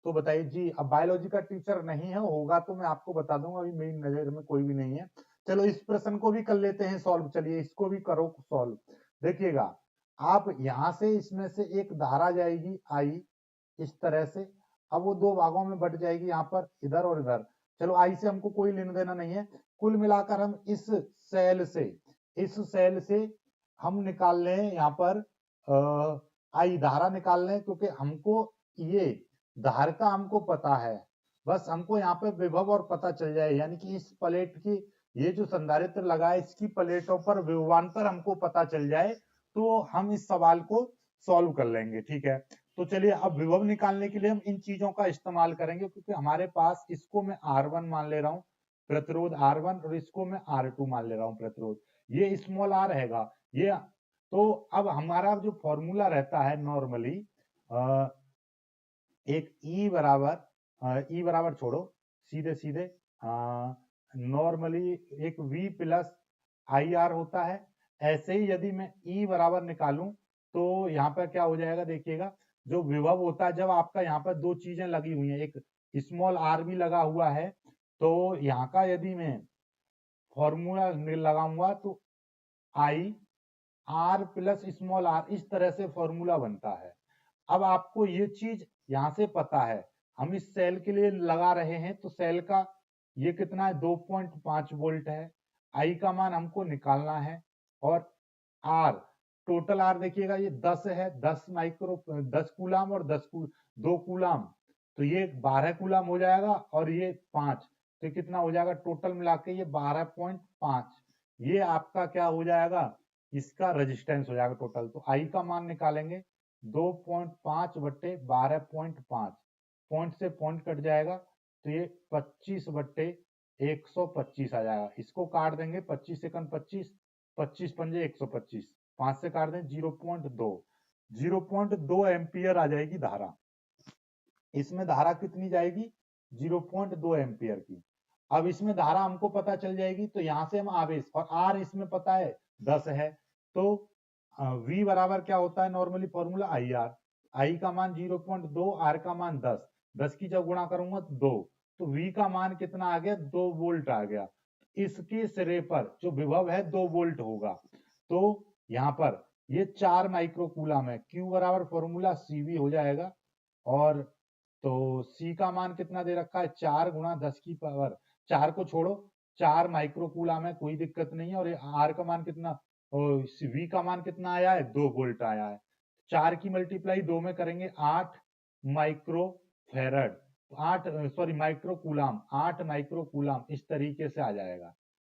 S1: तो बताइए जी। अब बायोलॉजी का टीचर नहीं है, होगा तो मैं आपको बता दूंगा, अभी मेरी नजर में कोई भी नहीं है। चलो इस प्रश्न को भी कर लेते हैं सॉल्व, चलिए इसको भी करो सॉल्व। देखिएगा आप यहां से इसमें से एक धारा जाएगी आई इस तरह से, अब वो दो भागों में बट जाएगी, यहाँ पर इधर और इधर। चलो आई से हमको कोई लेना देना नहीं है, कुल मिलाकर हम इस सेल से हम निकाल लें यहाँ पर आई धारा निकाल लें, क्योंकि हमको ये धार का हमको पता है, बस हमको यहाँ पे विभव और पता चल जाए, यानी कि इस प्लेट की ये जो संधारित्र लगा है इसकी प्लेटों पर विभवांतर हमको पता चल जाए तो हम इस सवाल को सॉल्व कर लेंगे। ठीक है, तो चलिए अब विभव निकालने के लिए हम इन चीजों का इस्तेमाल करेंगे, क्योंकि हमारे पास इसको मैं R1 मान ले रहा हूँ प्रतिरोध R1, और इसको मैं R2 मान ले रहा हूँ प्रतिरोध, ये स्मॉल r रहेगा ये। तो अब हमारा जो फॉर्मूला रहता है नॉर्मली एक ई बराबर छोड़ो, सीधे सीधे नॉर्मली एक V प्लस आई आर होता है। ऐसे ही यदि मैं ई बराबर निकालूं तो यहाँ पर क्या हो जाएगा, देखिएगा जो विभव होता है, जब आपका यहाँ पर दो चीजें लगी हुई हैं, एक स्मॉल आर भी लगा हुआ है, तो यहाँ का यदि मैं फॉर्मूला लगाऊंगा तो I r plus small r, इस तरह से फॉर्मूला बनता है। अब आपको ये चीज यहां से पता है, हम इस सेल के लिए लगा रहे हैं, तो सेल का ये कितना है 2.5 वोल्ट है, आई का मान हमको निकालना है, और आर टोटल आर देखिएगा ये 10 है, 10 कूलाम और 2 कूलाम, तो ये 12 कूलाम हो जाएगा, और ये 5, तो कितना हो जाएगा टोटल मिला के ये 12.5, ये आपका क्या हो जाएगा, इसका रेजिस्टेंस हो जाएगा टोटल। तो आई का मान निकालेंगे 2.5 बट्टे 12.5, पॉइंट से पॉइंट कट जाएगा, तो ये 25 बट्टे 125 आ जाएगा। इसको काट देंगे 25 सेकंड 25, 25 पंजे 125, 5 से काट दें 0.2 एम्पियर आ जाएगी धारा। इसमें धारा कितनी जाएगी 0.2 एम्पियर की। अब इसमें धारा हमको पता चल जाएगी, तो यहां से हम आवेश, और आर इसमें पता है 10 है, तो V बराबर क्या होता है नॉर्मली फॉर्मूला आई आर, आई का मान 0.2, आर का मान 10, 10 की जब गुणा करूंगा तो 2, तो V का मान कितना आ गया 2 वोल्ट आ गया। इसके सिरे पर जो विभव है 2 वोल्ट होगा, तो यहाँ पर ये 4 माइक्रो कूलम है, Q बराबर फॉर्मूला CV हो जाएगा, और तो C का मान कितना दे रखा है 4 गुणा 10 की पावर 4 को छोड़ो, 4 माइक्रो कूलम है, कोई दिक्कत नहीं है, और R का मान कितना, V का मान कितना आया है 2 वोल्ट आया है, 4 की मल्टीप्लाई 2 में करेंगे 8 micro farad, micro coulomb, 8 micro coulomb इस तरीके से आ जाएगा।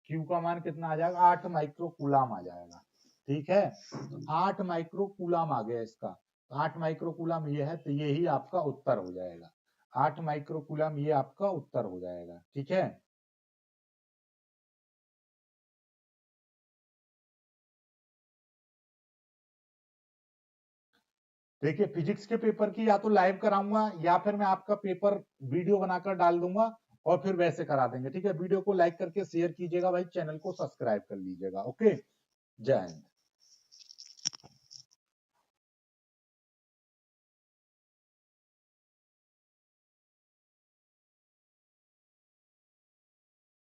S1: Q का मान कितना आ जाएगा 8 माइक्रो कूलम आ जाएगा। ठीक है, तो 8 माइक्रो कूलम आ गया इसका, 8 माइक्रो कूलम ये है, तो यही आपका उत्तर हो जाएगा, 8 माइक्रो कूलम ये आपका उत्तर हो जाएगा। ठीक है, देखिए फिजिक्स के पेपर की या तो लाइव कराऊंगा, या फिर मैं आपका पेपर वीडियो बनाकर डाल दूंगा, और फिर वैसे करा देंगे। ठीक है, वीडियो को लाइक करके शेयर कीजिएगा भाई, चैनल को सब्सक्राइब कर लीजिएगा। ओके, जय हिंद।